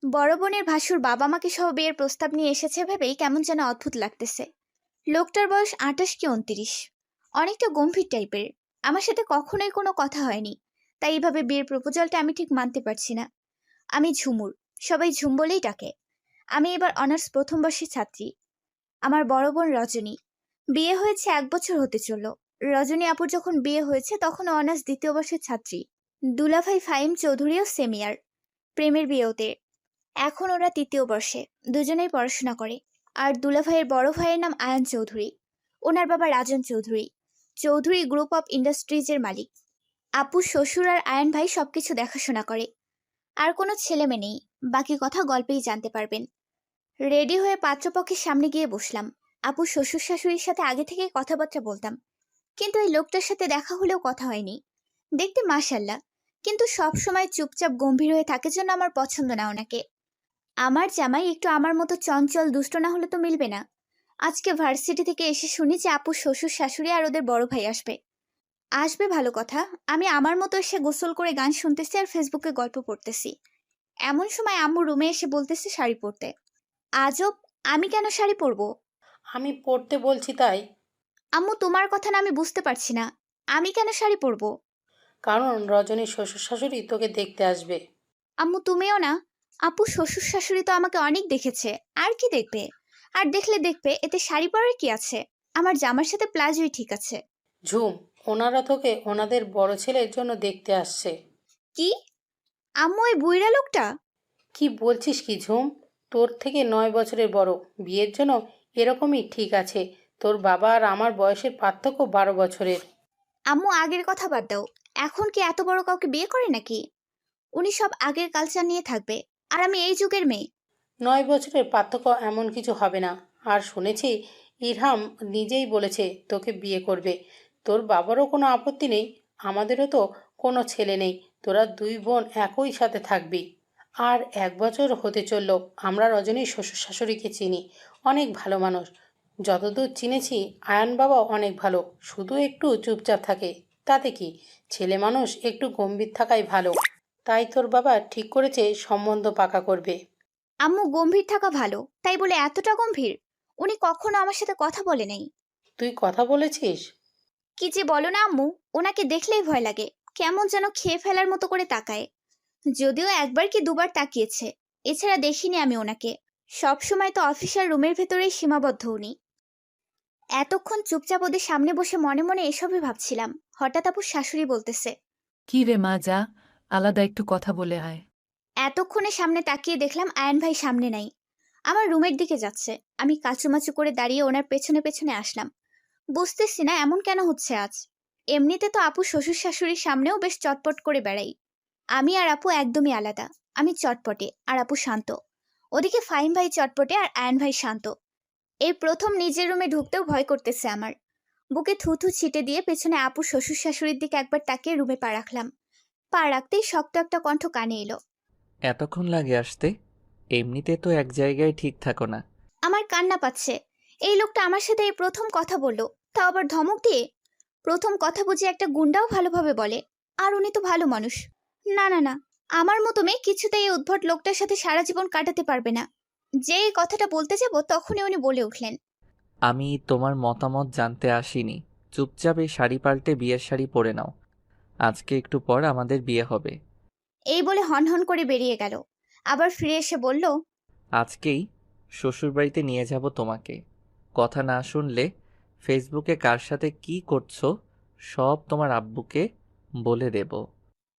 বড় বোনের ভাসুর বাবা মাকে সহ বিয়ের প্রস্তাব নিয়ে এসেছে ভেবেই কেমন যেন অদ্ভুত লাগতেছে। লোকটার বয়স 28 কি 29, অনেকটা গম্ভীর টাইপের। আমার সাথে কখনোই কোনো কথা হয়নি, তাই এইভাবে বিয়ের প্রপোজালটা আমি ঠিক মানতে পারছি না। আমি ঝুমুর, সবাই ঝুম বলেই ডাকে। আমি এবার অনার্স প্রথম বর্ষের ছাত্রী। আমার বড় বোন রজনী, বিয়ে হয়েছে 1 বছর হতে চলল। রজনী আপুর যখন বিয়ে হয়েছে তখন অনার্স দ্বিতীয় বর্ষের ছাত্রী। দুলাভাই ফাহিম চৌধুরীও সেমিয়ার, প্রেমের বিয়ে ওদের। এখন ওরা তৃতীয় বর্ষে, দুজনেই পড়াশোনা করে। আর দুলাভাইয়ের বড় ভাইয়ের নাম আয়ান চৌধুরী, ওনার বাবা রাজন চৌধুরী, চৌধুরী গ্রুপ অফ ইন্ডাস্ট্রিজের মালিক। আপু শ্বশুর আর আয়ান ভাই সবকিছু দেখাশোনা করে। আর কোনো ছেলে মেয়ে নেই, বাকি কথা গল্পেই জানতে পারবেন। রেডি হয়ে পাত্রপক্ষের সামনে গিয়ে বসলাম। আপু শ্বশুর শাশুড়ির সাথে আগে থেকেই কথাবার্তা বলতাম, কিন্তু এই লোকটার সাথে দেখা হলেও কথা হয়নি। দেখতে মাশাল্লাহ, কিন্তু সব সময় চুপচাপ গম্ভীর হয়ে থাকে জন্য আমার পছন্দ না ওনাকে। আমার জামাই একটু আমার মতো চঞ্চল দুষ্ট না হলে তো মিলবে না। আজকে ভার্সিটি থেকে এসে শুনি যে আপু শ্বশুর শাশুড়ি আর ওদের বড় ভাই আসবে। আসবে ভালো কথা, আমি আমার মতো এসে গোসল করে গান শুনতেছি আর ফেসবুকে গল্প পড়তেছি। এমন সময় আম্মু রুমে এসে বলতেছে শাড়ি পরতে। আজব, আমি কেন শাড়ি পরবো? আমি পড়তে বলছি তাই। আম্মু তোমার কথা না আমি বুঝতে পারছি না, আমি কেন শাড়ি পরবো? কারণ রজনীর শ্বশুর শাশুড়ি তোকে দেখতে আসবে। আম্মু তুমিও না। আপু শ্বশুর শাশুড়ি তো আমাকে অনেক দেখেছে, আর কি দেখবে? আর দেখলে দেখবে, এতে শাড়ি পরার কি আছে? আমার জামার সাথে প্লাজোই ঠিক আছে। ঝুম, ওনারা তোকে ওনাদের বড় ছেলের জন্য দেখতে আসছে। কি? আম্মু ওই বুইড়া লোকটা? কি বলছিস কি ঝুম? তোর থেকে 9 বছরের বড়, বিয়ের জন্য এরকমই ঠিক আছে। তোর বাবা আর আমার বয়সের পার্থক্য 12 বছরের। আম্মু আগের কথা বাদ দাও, এখন কি এত বড় কাউকে বিয়ে করে নাকি? উনি সব আগের কালচার নিয়ে থাকবে, আর আমি এই যুগের মেয়ে। 9 বছরের পার্থক্য এমন কিছু হবে না। আর শুনেছি ইরহাম নিজেই বলেছে তোকে বিয়ে করবে। তোর বাবারও কোনো আপত্তি নেই, আমাদেরও তো কোনো ছেলে নেই। তোরা দুই বোন একই সাথে থাকবি। আর 1 বছর হতে চলল। আমরা রজনীর শ্বশুর শাশুড়িকে চিনি, অনেক ভালো মানুষ। যতদূর চিনেছি আয়ান বাবা অনেক ভালো, শুধু একটু চুপচাপ থাকে। তাতে কি, ছেলে মানুষ একটু গম্ভীর থাকাই ভালো। তাই তোর বাবা ঠিক করেছে সম্বন্ধ পাকা করবে। আম্মু গম্ভীর থাকা ভালো, তাই বলে এতটা গম্ভীর? উনি কখনো আমার সাথে কথা বলে নাই। তুই কথা বলেছিস? কি যে বলো না আম্মু, ওনাকে দেখলেই ভয় লাগে। কেমন যেন খেয়ে ফেলার মতো করে তাকায়। যদিও একবার কি দুবার তাকিয়েছে, এছাড়া দেখিনি আমি ওনাকে। সব সময় তো অফিসার রুমের ভেতরেই সীমাবদ্ধ উনি। এতক্ষণ চুপচাপ ওদের সামনে বসে মনে মনে এসবই ভাবছিলাম। হঠাৎ আপুর শাশুড়ি বলতেছে, কি রে মা, যা, আলাদা একটু কথা বলে আয়। এতক্ষণে সামনে তাকিয়ে দেখলাম আয়ান ভাই সামনে নাই, আমার রুমের দিকে যাচ্ছে। আমি কাচুমাচু করে দাঁড়িয়ে ওনার পেছনে পেছনে আসলাম। বুঝতেছি না এমন কেন হচ্ছে আজ। এমনিতে তো আপু শ্বশুর শাশুড়ির সামনেও বেশ চটপট করে বেড়াই। আমি আর আপু একদমই আলাদা। আমি চটপটে আর আপু শান্ত। ওদিকে ফাহিম ভাই চটপটে আর আয়ান ভাই শান্ত। এই প্রথম নিজের রুমে ঢুকতেও ভয় করতেছে আমার। বুকে থুথু ছিটে দিয়ে পেছনে আপু শ্বশুর শাশুড়ির দিকে একবার তাকিয়ে রুমে পা রাখলাম। পা রাখতেই শক্ত একটা কণ্ঠ কানে এলো। এতক্ষণ লাগে আসতে? এমনিতে তো এক জায়গায় ঠিক থাকো না। আমার কান্না পাচ্ছে। এই লোকটা আমার সাথে এই প্রথম কথা বললো, তাও আবার ধমক দিয়ে। প্রথম কথা বুঝে একটা গুন্ডাও ভালোভাবে বলে, আর উনি তো ভালো মানুষ। না না না, আমার মতো মেয়ে কিছুতেই এই উদ্ভট লোকটার সাথে সারা জীবন কাটাতে পারবে না। যে এই কথাটা বলতে যাব তখনই উনি বলে উঠলেন, আমি তোমার মতামত জানতে আসিনি। চুপচাপ এই শাড়ি পাল্টে বিয়ের শাড়ি পরে নাও। আজকে একটু পর আমাদের বিয়ে হবে। এই বলে হনহন করে বেরিয়ে গেল। আবার ফিরে এসে বলল, আজকেই শ্বশুরবাড়িতে নিয়ে যাব তোমাকে। কথা না শুনলে ফেসবুকে কার সাথে কি করছো সব তোমার আব্বুকে বলে দেব।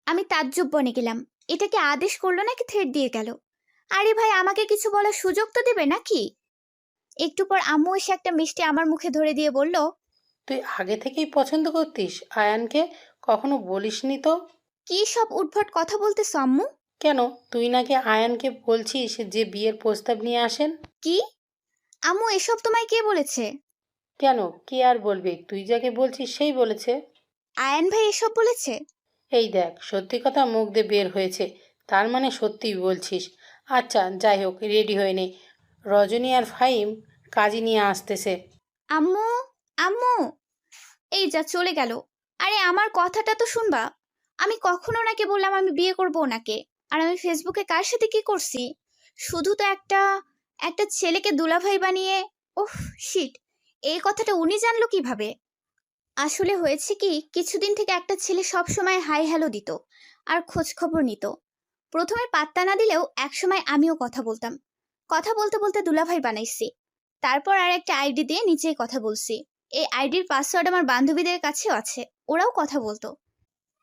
আমি তাজ্জব বনে গেলাম। এটা কি আদেশ করলো নাকি থ্রেট দিয়ে গেল? আরে ভাই, আমাকে কিছু বলার সুযোগ তো দেবে নাকি? একটু পর আম্মু এসে একটা মিষ্টি আমার মুখে ধরে দিয়ে বলল, তুই আগে থেকেই পছন্দ করতিস আয়ানকে? কখনো বলিসনি তো? কি সব উদ্ভট কথা বলতেছ আম্মু? কেন, তুই নাকি আয়ানকে বলছিস যে বিয়ের প্রস্তাব নিয়ে আসেন? কি? আম্মু এসব তোমায় কে বলেছে? কেন, কে আর বলবে? তুই যাকে বলছিস সেই বলেছে। আয়ান ভাই এসব বলেছে? এই দেখ, সত্যি কথা মুখ দিয়ে বের হয়েছে, তার মানে সত্যিই বলছিস। আচ্ছা যাই হোক, রেডি হয়ে নে, রজনী আর ফাহিম কাজী নিয়ে আসতেছে। আম্মু, আম্মু, এই যা চলে গেল। আরে আমার কথাটা তো শুনবা। আমি কখনো ওনাকে বললাম আমি বিয়ে করব ওনাকে? আর আমি ফেসবুকে কার সাথে কি করছি? শুধু তো একটা একটা ছেলেকে দুলাভাই বানিয়ে। ওহ শিট, এই কথাটা উনি জানলো কিভাবে? আসলে হয়েছে কি, কিছুদিন থেকে একটা ছেলে সব সময় হাই হ্যালো দিত আর খোঁজ খবর নিত। প্রথমে পাত্তা না দিলেও একসময় আমিও কথা বলতাম। কথা বলতে বলতে দুলাভাই বানাইছি। তারপর আর একটা আইডি দিয়ে নিচেই কথা বলছি। এই আইডির পাসওয়ার্ড আমার বান্ধবীদের কাছেও আছে, ওরাও কথা বলতো।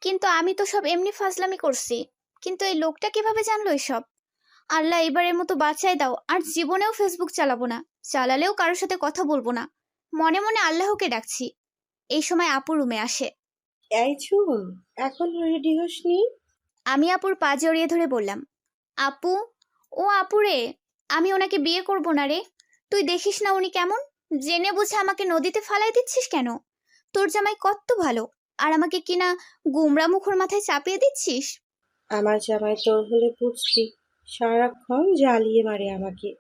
কিন্তু আমি তো সব এমনি ফাজলামি করছি। কিন্তু এই লোকটা কিভাবে জানলো এসব? আল্লাহ, এবারের মতো বাঁচাই দাও, আর জীবনেও ফেসবুক চালাবো না, চালালেও কারোর সাথে কথা বলবো না। মনে মনে আল্লাহকে ডাকছি। এই সময় আপু রুমে আসে। এই চুল, এখন রেডি হসনি? আমি আপুর পা জড়িয়ে ধরে বললাম, আপু, ও আপু রে, আমি ওনাকে বিয়ে করব না রে। তুই দেখিস না উনি কেমন, জেনে বুঝে আমাকে নদীতে ফালাই দিচ্ছিস কেন? তোর জামাই কত ভালো, আর আমাকে কিনা গুমরা মুখর মাথায় চাপিয়ে দিচ্ছিস। আমার জামাই তোর হলে বুঝবি, সারাক্ষণ জ্বালিয়ে মারে আমাকে।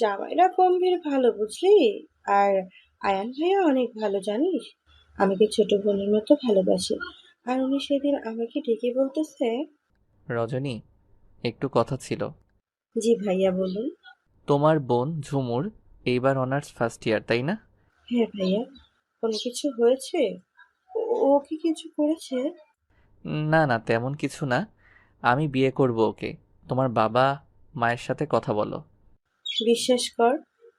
জামাইরা গম্ভীর ভালো বুঝলি। আর আয়ান ভাইয়া অনেক ভালো জানিস, আমাকে ছোট বোনের মতো ভালোবাসে। আর উনি সেদিন আমাকে ডেকে বলতেছে। রজনী, একটু কথা ছিল। জি ভাইয়া বলুন। তোমার বোন ঝুমুর এইবার অনার্স ফার্স্ট ইয়ার, তাই না? হ্যাঁ ভাইয়া, কোনো কিছু হয়েছে? ও কি কিছু করেছে? না না, তেমন কিছু না। আমি বিয়ে করব ওকে। তোমার বাবা মায়ের সাথে কথা বলো। বিশ্বাস কর,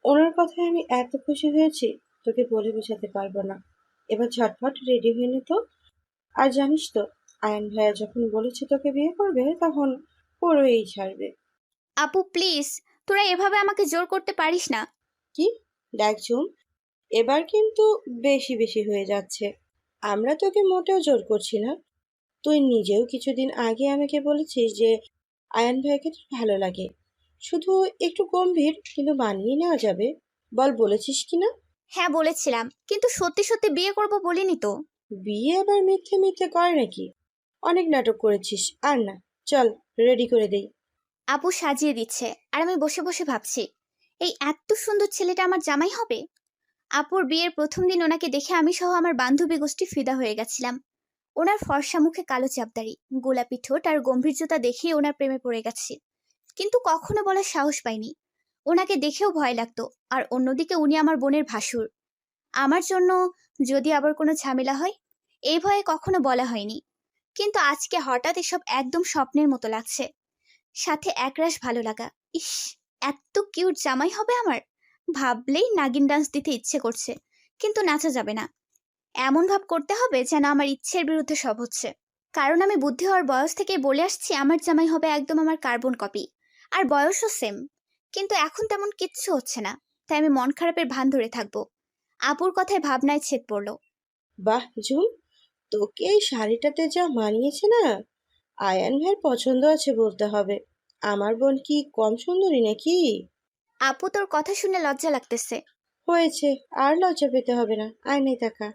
ওনার কথায় আমি এত খুশি হয়েছি, তোকে বলে বোঝাতে পারবো না। এবার ঝটপট রেডি হয়ে নে তো। আর জানিস তো, আয়ান ভাইয়া যখন বলেছে তোকে বিয়ে করবে, তখন করেই ছাড়বে। আপু প্লিজ, তোরা এভাবে আমাকে জোর করতে পারিস না। কি? দেখ ঝুম, এবার কিন্তু বেশি বেশি হয়ে যাচ্ছে। আমরা তোকে মোটেও জোর করছি না। তুই নিজেও কিছুদিন আগে আমাকে বলেছিস যে আয়ান ভাইকে তোর ভালো লাগে। শুধু একটু গম্ভীর, কিন্তু মানিয়ে নেওয়া যাবে। বল, বলেছিস কি না? হ্যাঁ বলেছিলাম, কিন্তু সত্যি সত্যি বিয়ে করব বলিনি তো। বিয়ে আবার মিথ্যে মিথ্যে করে নাকি? অনেক নাটক করেছিস, আর না। চল, রেডি করে দেই। আপু সাজিয়ে দিচ্ছে, আর আমি বসে বসে ভাবছি, এই এত সুন্দর ছেলেটা আমার জামাই হবে। আপুর বিয়ের প্রথম দিন ওনাকে দেখে আমি সহ আমার বান্ধবী গোষ্ঠী ফিদা হয়ে গেছিলাম। ওনার ফর্সা মুখে কালো চাপদাড়ি, গোলাপি ঠোঁট আর গম্ভীর্যতা দেখে ওনার প্রেমে পড়ে গেছি। কিন্তু কখনো বলার সাহস পাইনি। ওনাকে দেখেও ভয় লাগতো। আর অন্যদিকে উনি আমার বোনের ভাসুর। আমার জন্য যদি আবার কোনো ঝামেলা হয়, এই ভয়ে কখনো বলা হয়নি। কিন্তু আজকে হঠাৎ এসব একদম স্বপ্নের মতো লাগছে। সাথে একরাশ ভালো লাগা। ইস, এত কিউট জামাই হবে আমার। ভাবলেই নাগিন ডান্স দিতে ইচ্ছে করছে, কিন্তু নাচা যাবে না। এমন ভাব করতে হবে যেন আমার ইচ্ছের বিরুদ্ধে সব হচ্ছে। কারণ আমি বুদ্ধি হওয়ার বয়স থেকেই বলে আসছি আমার জামাই হবে একদম আমার কার্বন কপি। আর বয়সও সেম। কিন্তু এখন তেমন কিচ্ছু হচ্ছে না। তাই আমি মন খারাপের ভান ধরে থাকবো। আপুর কথায় ভাবনায় ছেদ পড়লো। বাহ ঝুম, তোকে এই শাড়িটাতে যা মানিয়েছে না। আয়ান ভাইয়ের পছন্দ আছে বলতে হবে। আমার বোন কি কম সুন্দরী নাকি? আপু, তোর কথা শুনে লজ্জা লাগতেছে। হয়েছে, আর লজ্জা পেতে হবে না, আয়নায় তাকা।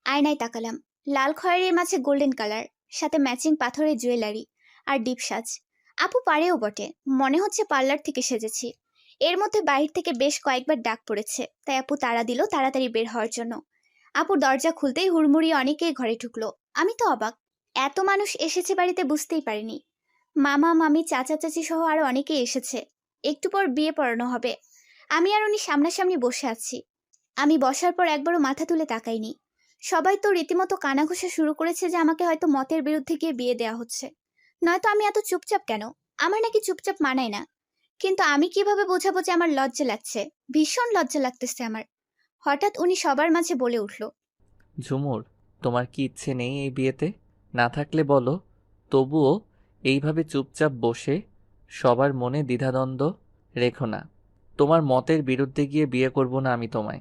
আয়নায় তাকালাম। লাল খয়েরির মাঝে গোল্ডেন কালার, সাথে ম্যাচিং পাথরের জুয়েলারি আর ডিপ সাজ। আপু পারেও বটে, মনে হচ্ছে পার্লার থেকে সেজেছি। এর মধ্যে বাইরে থেকে বেশ কয়েকবার ডাক পড়েছে, তাই আপু তাড়া দিল তাড়াতাড়ি বের হওয়ার জন্য। আপুর দরজা খুলতেই হুড়মুড়িয়ে অনেকেই ঘরে ঢুকলো। আমি তো অবাক, এত মানুষ এসেছে বাড়িতে বুঝতেই পারিনি। মামা মামি চাচা চাচি সহ আরো অনেকেই এসেছে। একটু পর বিয়ে পড়ানো হবে। আমি আর উনি সামনাসামনি বসে আছি। আমি বসার পর একবারও মাথা তুলে তাকাইনি। সবাই তো রীতিমতো কানাঘুষা শুরু করেছে যে আমাকে হয়তো মতের বিরুদ্ধে গিয়ে বিয়ে দেওয়া হচ্ছে। নয়তো আমি এত চুপচাপ কেন? আমার নাকি চুপচাপ মানায় না। কিন্তু আমি কিভাবে বোঝাবো যে আমার লজ্জা লাগছে? ভীষণ লজ্জা লাগতেছে আমার। হঠাৎ উনি সবার মাঝে বলে উঠল, ঝুমুর, তোমার কি ইচ্ছে নেই এই বিয়েতে? না থাকলে বলো। তবুও এইভাবে চুপচাপ বসে সবার মনে দ্বিধাদ্বন্দ্ব রেখো না। তোমার মতের বিরুদ্ধে গিয়ে বিয়ে করব না আমি তোমায়।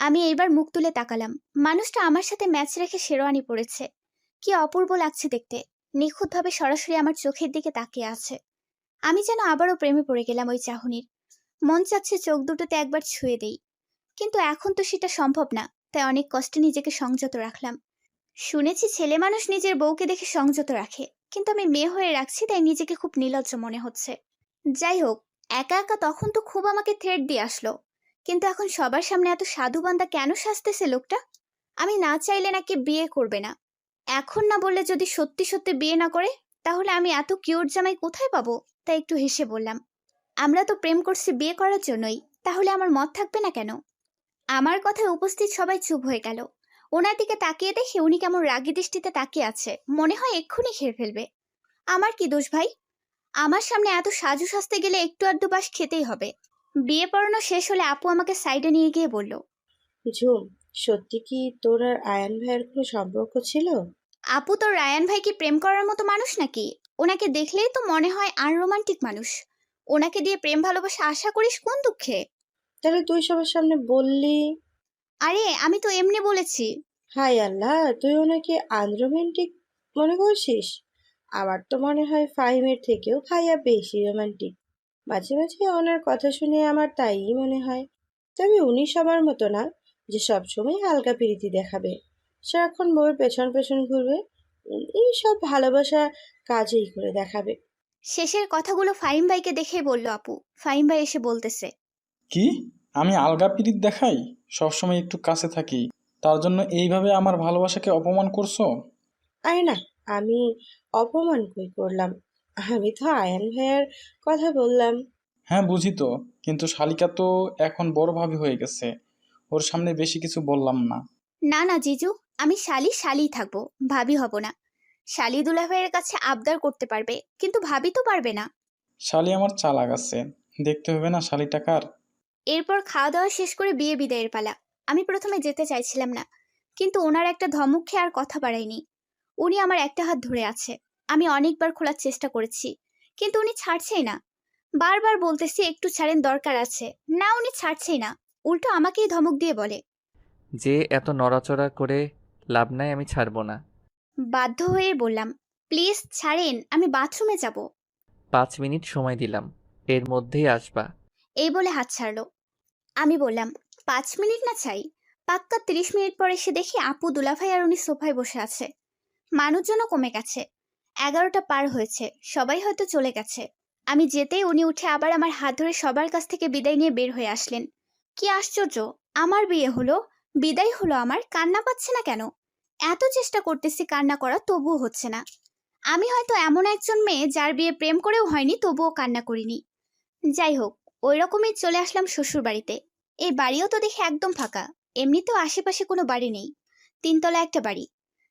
আমি এইবার মুখ তুলে তাকালাম। মানুষটা আমার সাথে ম্যাচ রেখে শেরওয়ানি পরেছে। কি অপূর্ব লাগছে দেখতে। নিখুঁতভাবে সরাসরি আমার চোখের দিকে তাকিয়ে আছে। আমি যেন আবারও প্রেমে পড়ে গেলাম ওই চাহনির। মন চাচ্ছে চোখ দুটোতে একবার ছুঁয়ে দেই। কিন্তু এখন তো সেটা সম্ভব না। তাই অনেক কষ্টে নিজেকে সংযত রাখলাম। শুনেছি ছেলে মানুষ নিজের বউকে দেখে সংযত রাখে, কিন্তু আমি মেয়ে হয়ে রাখছি, তাই নিজেকে খুব নির্লজ্জ মনে হচ্ছে। যাই হোক, একা একা তখন তো খুব আমাকে থ্রেট দিয়ে আসলো। কিন্তু এখন সবার সামনে এত সাধুবান্দা কেন সাজতেছে লোকটা? আমি না চাইলে নাকি বিয়ে করবে না। এখন না বললে যদি সত্যি সত্যি বিয়ে না করে, তাহলে আমি এত কিউট জামাই কোথায় পাবো? তাই একটু হেসে বললাম, আমরা তো প্রেম করছি বিয়ে করার জন্যই, তাহলে আমার মত থাকবে না কেন? আমার কথায় উপস্থিত সবাই চুপ হয়ে গেল। ওনার দিকে তাকিয়ে দেখে উনি কেমন রাগী দৃষ্টিতে তাকিয়ে আছে, মনে হয় এক্ষুনি খেয়ে ফেলবে। আমার কি দোষ ভাই? আমার সামনে এত সাজু সাজতে গেলে একটু আধটু বাস খেতেই হবে। বিয়ে পড়ানো শেষ হলে আপু আমাকে সাইডে নিয়ে গিয়ে বলল, ঝুম, সত্যি কি তোর আর আয়ান ভাইয়ের কোনো সম্পর্ক ছিল? আপু তোর রায়ান ভাই কি প্রেম করার মতো মানুষ নাকি? ওনাকে দেখলেই তো মনে হয় আনরোমান্টিক মানুষ। ওনাকে দিয়ে প্রেম ভালোবাসা আশা করিস কোন দুঃখে? তাহলে তুই সবার সামনে বললি? আরে আমি তো এমনি বলেছি। হাই আল্লাহ, তুই ওনাকে আনরোমান্টিক মনে করছিস? আমার তো মনে হয় ফাহিমের থেকেও ভাইয়া বেশি রোমান্টিক। মাঝে মাঝে ওনার কথা শুনে আমার তাই মনে হয়। তবে উনি সবার মতো না যে সবসময় হালকা প্রীতি দেখাবে, সারাক্ষণ বউয়ের পেছন পেছন ঘুরবে। উনি সব ভালোবাসা কাজেই করে দেখাবে। শেষের কথাগুলো ফাহিম ভাইকে দেখেই বলল আপু। ফাহিম ভাই এসে বলতেছে, কি? আমি আলগা পিরিত দেখাই? সবসময় একটু কাছে থাকি, তার জন্য এইভাবে আমার ভালোবাসাকে অপমান করছো? আরে না, আমি অপমান কই করলাম? আমি তো আয়ান ভাইয়ার কথা বললাম। হ্যাঁ বুঝি তো, কিন্তু শালিকা তো এখন বড় ভাবি হয়ে গেছে, ওর সামনে বেশি কিছু বললাম না। না না জিজু, আমি শালি শালিই থাকবো, ভাবি হব না। শালি দুলাভাইয়ের কাছে আবদার করতে পারবে, কিন্তু ভাবি তো পারবে না। শালি আমার চালাক আছে, দেখতে হবে না শালিটা কার। এরপর খাওয়া দাওয়া শেষ করে বিয়ে বিদায়ের পালা। আমি প্রথমে যেতে চাইছিলাম না, কিন্তু ওনার একটা ধমক খেয়ে আর কথা বাড়াইনি। উনি আমার একটা হাত ধরে আছে। আমি অনেকবার খোলার চেষ্টা করেছি, কিন্তু উনি ছাড়ছেই না। বারবার বলতেছি একটু ছাড়েন, দরকার আছে। না, উনি ছাড়ছেই না, উল্টো আমাকেই ধমক দিয়ে বলে। যে এত নড়াচড়া করে লাভ নাই, আমি ছাড়বো না। বাধ্য হয়ে বললাম, প্লিজ ছাড়েন, আমি বাথরুমে যাব। 5 মিনিট সময় দিলাম, এর মধ্যেই আসবা। এই বলে হাত ছাড়লো। আমি বললাম, 5 মিনিট না চাই, পাক্কা 30 মিনিট পর এসে দেখি আপু, দুলাভাই আর উনি সোফায় বসে আছে। মানুষজনও কমে গেছে। 11টা পার হয়েছে, সবাই হয়তো চলে গেছে। আমি যেতেই উনি উঠে আবার আমার হাত ধরে সবার কাছ থেকে বিদায় নিয়ে বের হয়ে আসলেন। কি আশ্চর্য, আমার বিয়ে হলো, বিদায় হলো আমার, কান্না পাচ্ছে না কেন? এত চেষ্টা করতেছি কান্না করা, তবুও হচ্ছে না। আমি হয়তো এমন একজন মেয়ে যার বিয়ে প্রেম করেও হয়নি, তবুও কান্না করিনি। যাই হোক, ওই রকমই চলে আসলাম শ্বশুর বাড়িতে। এই বাড়িও তো দেখে একদম ফাঁকা। এমনিতেও আশেপাশে কোনো বাড়ি নেই। 3তলা একটা বাড়ি,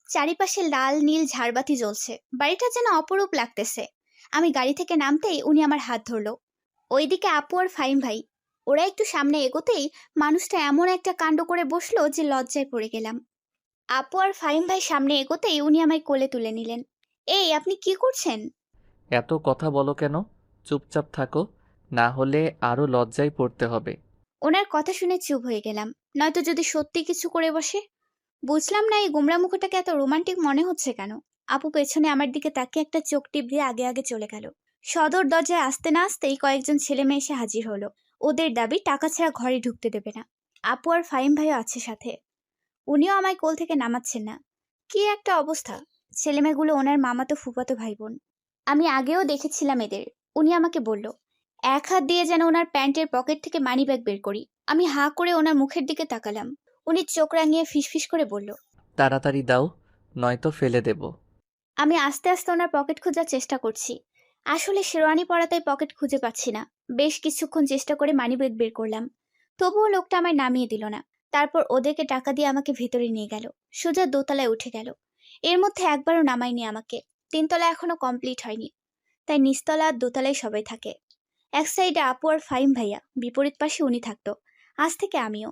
চারিপাশে লাল নীল ঝাড়বাতি জ্বলছে। বাড়িটা যেন অপরূপ লাগতেছে। আমি গাড়ি থেকে নামতেই উনি আমার হাত ধরলো। ওইদিকে আপু আর ফাহিম ভাই, ওরা একটু সামনে এগোতেই মানুষটা এমন একটা কাণ্ড করে বসলো যে লজ্জায় পড়ে গেলাম। আপু আর ফাহিম ভাই সামনে এগোতেই উনি আমায় কোলে তুলে নিলেন। এই, আপনি কি করছেন? এত কথা বলো কেন? চুপচাপ থাকো, না হলে আরো লজ্জায় পড়তে হবে। ওনার কথা শুনে চুপ হয়ে গেলাম, নয়তো যদি সত্যি কিছু করে বসে। বুঝলাম না এই গোমরা মুখটাকে এত রোমান্টিক মনে হচ্ছে কেন। আপু পেছনে আমার দিকে তাকিয়ে একটা চোখ টিপ দিয়ে আগে আগে চলে গেল। সদর দরজায় আসতে না আসতেই কয়েকজন ছেলে মেয়ে এসে হাজির হলো। ওদের দাবি টাকা ছাড়া ঘরে ঢুকতে দেবে না। আপু আর ফাহিম ভাইও আছে সাথে। উনিও আমায় কোল থেকে নামাচ্ছেন না। কি একটা অবস্থা! ছেলেমেয়েগুলো ওনার মামাতো ফুফাতো ভাই বোন। আমি আগেও দেখেছিলাম এদের। উনি আমাকে বলল, এক হাত দিয়ে যেন ওনার প্যান্টের পকেট থেকে মানিব্যাগ বের করি। আমি হাঁ করে ওনার মুখের দিকে তাকালাম। উনি চোখ রাঙিয়ে ফিসফিস করে বলল, তাড়াতাড়ি দাও, নয়তো ফেলে দেব। আমি আস্তে আস্তে ওনার পকেট খোঁজার চেষ্টা করছি। আসলে শেরওয়ানি পরাতায় পকেট খুঁজে পাচ্ছি না। বেশ কিছুক্ষণ চেষ্টা করে মানিব্যাগ বের করলাম, তবুও লোকটা আমায় নামিয়ে দিল না। তারপর ওদেরকে টাকা দিয়ে আমাকে ভেতরে নিয়ে গেল। সোজা দোতলায় উঠে গেল। এর মধ্যে একবারও নামায়নি আমাকে। 3তলা এখনো কমপ্লিট হয়নি, তাই নিচতলা আর দোতলায় সবাই থাকে। এক সাইডে আপু আর ফাহিম ভাইয়া, বিপরীত পাশে উনি থাকতো। আজ থেকে আমিও।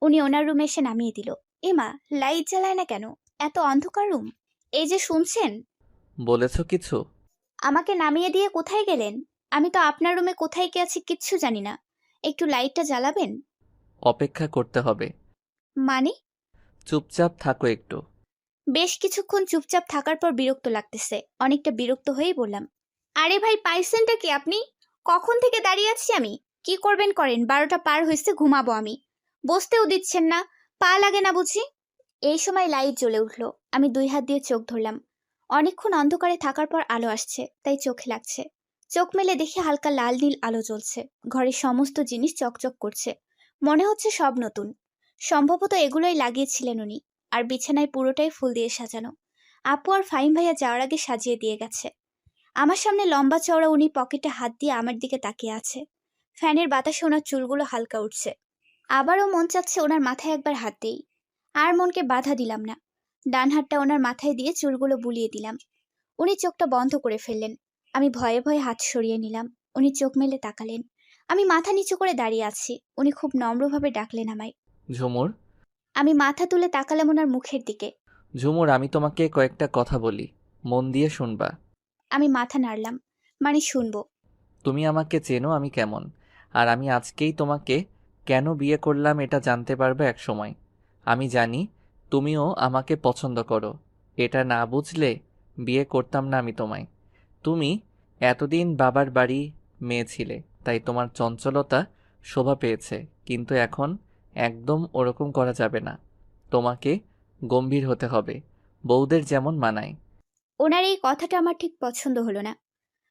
উনি ওনার রুমে এসে নামিয়ে দিল। এমা, লাইট জ্বালায় না কেন? এত অন্ধকার রুম। এই যে শুনছেন, বলেছ কিছু? আমাকে নামিয়ে দিয়ে কোথায় গেলেন? আমি তো আপনার রুমে কোথায় কি আছি কিচ্ছু জানি না। একটু লাইটটা জ্বালাবেন? অপেক্ষা করতে হবে। মানে? চুপচাপ থাকো একটু। বেশ কিছুক্ষণ চুপচাপ থাকার পর বিরক্ত লাগতেছে। অনেকটা বিরক্ত হয়েই বললাম, আরে ভাই, পাইছেনটা কি আপনি? কখন থেকে দাঁড়িয়ে আছি আমি। কি করবেন করেন, 12টা পার হয়েছে, ঘুমাবো আমি। বসতেও দিচ্ছেন না, পা লাগে না বুঝি? এই সময় লাইট জ্বলে উঠলো। আমি 2 হাত দিয়ে চোখ ধরলাম। অনেকক্ষণ অন্ধকারে থাকার পর আলো আসছে, তাই চোখে লাগছে। চোখ মেলে দেখে হালকা লাল নীল আলো জ্বলছে। ঘরের সমস্ত জিনিস চকচক করছে। মনে হচ্ছে সব নতুন। সম্ভবত এগুলোই লাগিয়েছিলেন উনি। আর বিছানায় পুরোটাই ফুল দিয়ে সাজানো। আপু আর ফাহিম ভাইয়া যাওয়ার আগে সাজিয়ে দিয়ে গেছে। আমার সামনে লম্বা চওড়া উনি পকেটে হাত দিয়ে আমার দিকে তাকিয়ে আছে। ফ্যানের বাতাসে ওনার চুলগুলো হালকা উঠছে। আবারও মন চাচ্ছে ওনার মাথায় একবার হাত দেই, আর মনকে বাধা দিলাম না। ডান হাতটা ওনার মাথায় দিয়ে চুলগুলো বুলিয়ে দিলাম। উনি চোখটা বন্ধ করে ফেললেন। আমি ভয়ে ভয়ে হাত সরিয়ে নিলাম। উনি চোখ মেলে তাকালেন। আমি মাথা নিচু করে দাঁড়িয়ে আছি। উনি খুব নম্রভাবে ডাকলেন আমায়। ঝুমুর। আমি মাথা তুলে তাকালাম ওনার মুখের দিকে। ঝুমুর, আমি তোমাকে কয়েকটা কথা বলি, মন দিয়ে শুনবা। আমি মাথা নাড়লাম, মানে শুনবো। তুমি আমাকে চেনো আমি কেমন, আর আমি আজকেই তোমাকে কেন বিয়ে করলাম এটা জানতে পারবে এক সময়। আমি জানি তুমিও আমাকে পছন্দ করো, এটা না বুঝলে বিয়ে করতাম না আমি তোমায়। তুমি এতদিন বাবার বাড়ি মেয়ে ছিলে, তাই তোমার চঞ্চলতা শোভা পেয়েছে, কিন্তু এখন একদম ওরকম করা যাবে না। তোমাকে গম্ভীর হতে হবে, বউদের যেমন মানায়। ওনার এই কথাটা আমার ঠিক পছন্দ হলো না।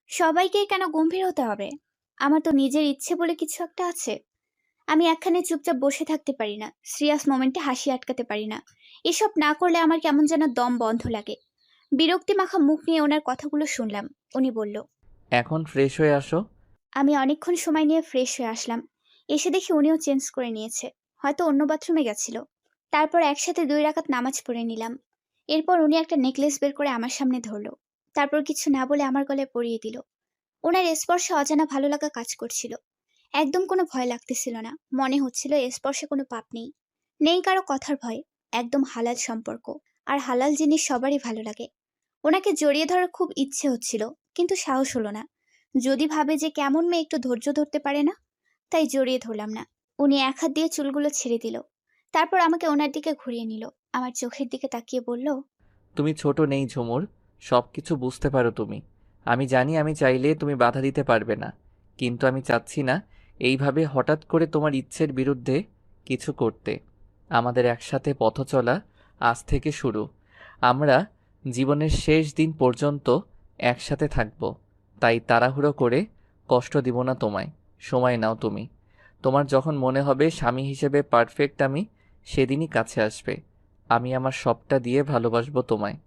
সবাইকে কেন গম্ভীর হতে হবে? আমার তো নিজের ইচ্ছে বলে কিছু একটা আছে। আমি একখানে চুপচাপ বসে থাকতে পারি না, সিরিয়াস মোমেন্টে হাসি আটকাতে পারি না। এসব না করলে আমার কেমন যেন দম বন্ধ লাগে। বিরক্তি মাখা মুখ নিয়ে ওনার কথাগুলো শুনলাম। উনি বলল, এখন ফ্রেশ হয়ে আসো। আমি অনেকক্ষণ সময় নিয়ে ফ্রেশ হয়ে আসলাম। এসে দেখি উনিও চেঞ্জ করে নিয়েছে, হয়তো অন্য বাথরুমে গেছিল। তারপর একসাথে 2 রাকাত নামাজ পড়ে নিলাম। এরপর উনি একটা নেকলেস বের করে আমার সামনে ধরলো। তারপর কিছু না বলে আমার গলায় পরিয়ে দিল। ওনার স্পর্শে অজানা ভালো লাগা কাজ করছিল। একদম কোনো ভয় লাগতেছিল না। মনে হচ্ছিল এ স্পর্শে কোনো পাপ নেই, নেই কারো কথার ভয়। একদম হালাল সম্পর্ক, আর হালাল জিনিস সবারই ভালো লাগে। ওনাকে জড়িয়ে ধরার খুব ইচ্ছে হচ্ছিল, কিন্তু সাহস হলো না। যদি ভাবে যে কেমন মেয়ে একটু ধৈর্য ধরতে পারে না, তাই জড়িয়ে ধরলাম না। উনি এক হাত দিয়ে চুলগুলো ছেড়ে দিল। তারপর আমাকে ওনার দিকে ঘুরিয়ে নিল। আমার চোখের দিকে তাকিয়ে বলল, তুমি ছোট নেই ঝুমুর, সব কিছু বুঝতে পারো তুমি। আমি জানি আমি চাইলে তুমি বাধা দিতে পারবে না, কিন্তু আমি চাচ্ছি না এইভাবে হঠাৎ করে তোমার ইচ্ছের বিরুদ্ধে কিছু করতে। আমাদের একসাথে পথ চলা আজ থেকে শুরু। আমরা জীবনের শেষ দিন পর্যন্ত একসাথে থাকব, তাই তাড়াহুড়ো করে কষ্ট দিব না তোমায়। সময় নাও তুমি। তোমার যখন মনে হবে স্বামী হিসেবে পারফেক্ট আমি, সেদিনই কাছে আসবে। আমি আমার সবটা দিয়ে ভালোবাসবো তোমায়।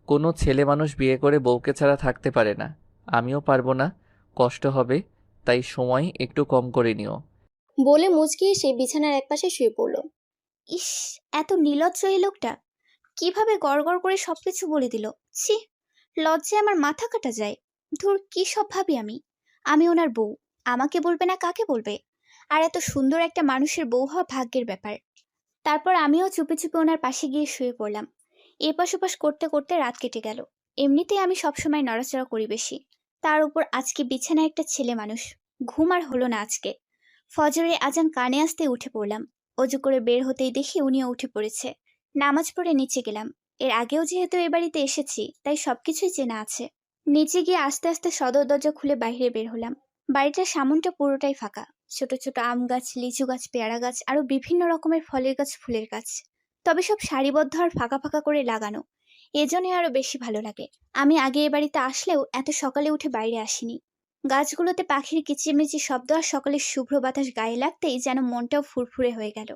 কোনো ছেলে মানুষ বিয়ে করে বউকে ছাড়া থাকতে পারে না, আমিও পারবো না। কষ্ট হবে, তাই সময় একটু কম করে নিও। বলে মুচকি এসে বিছানার একপাশে শুয়ে পড়ল। ইস, এত নির্লজ্জ এই লোকটা। কিভাবে গড়গড় করে সবকিছু বলে দিল! ছি, লজ্জায় আমার মাথা কাটা যায়। ধুর, কি সব ভাবি আমি! আমি ওনার বউ, আমাকে বলবে না কাকে বলবে? আর এত সুন্দর একটা মানুষের বউ হওয়া ভাগ্যের ব্যাপার। তারপর আমিও চুপে চুপে ওনার পাশে গিয়ে শুয়ে পড়লাম। এপাশ ওপাশ করতে করতে রাত কেটে গেল। এমনিতেই আমি সবসময় নড়াচড়া করি বেশি, তার উপর আজকে বিছানায় একটা ছেলে মানুষ। ঘুম আর হলো না আজকে। ফজরের আজান কানে আসতে উঠে পড়লাম। অজু করে বের হতেই দেখি উনিও উঠে পড়েছে। নামাজ পড়ে নিচে গেলাম। এর আগেও যেহেতু এ বাড়িতে এসেছি, তাই সবকিছুই চেনা আছে। নিচে গিয়ে আস্তে আস্তে সদর দরজা খুলে বাইরে বের হলাম। বাড়িটার সামনটা পুরোটাই ফাঁকা। ছোট ছোট আম গাছ, লিচু গাছ, পেয়ারা গাছ, আরো বিভিন্ন রকমের ফলের গাছ, ফুলের গাছ। তবে সব সারিবদ্ধ আর ফাঁকা ফাঁকা করে লাগানো, এজন্যই আরো বেশি ভালো লাগে। আমি আগে এ বাড়িতে আসলেও এত সকালে উঠে বাইরে আসিনি। গাছগুলোতে পাখির কিচিরমিচির শব্দ আর সকালের শুভ্র বাতাস গায়ে লাগতেই যেন মনটাও ফুরফুরে হয়ে গেল।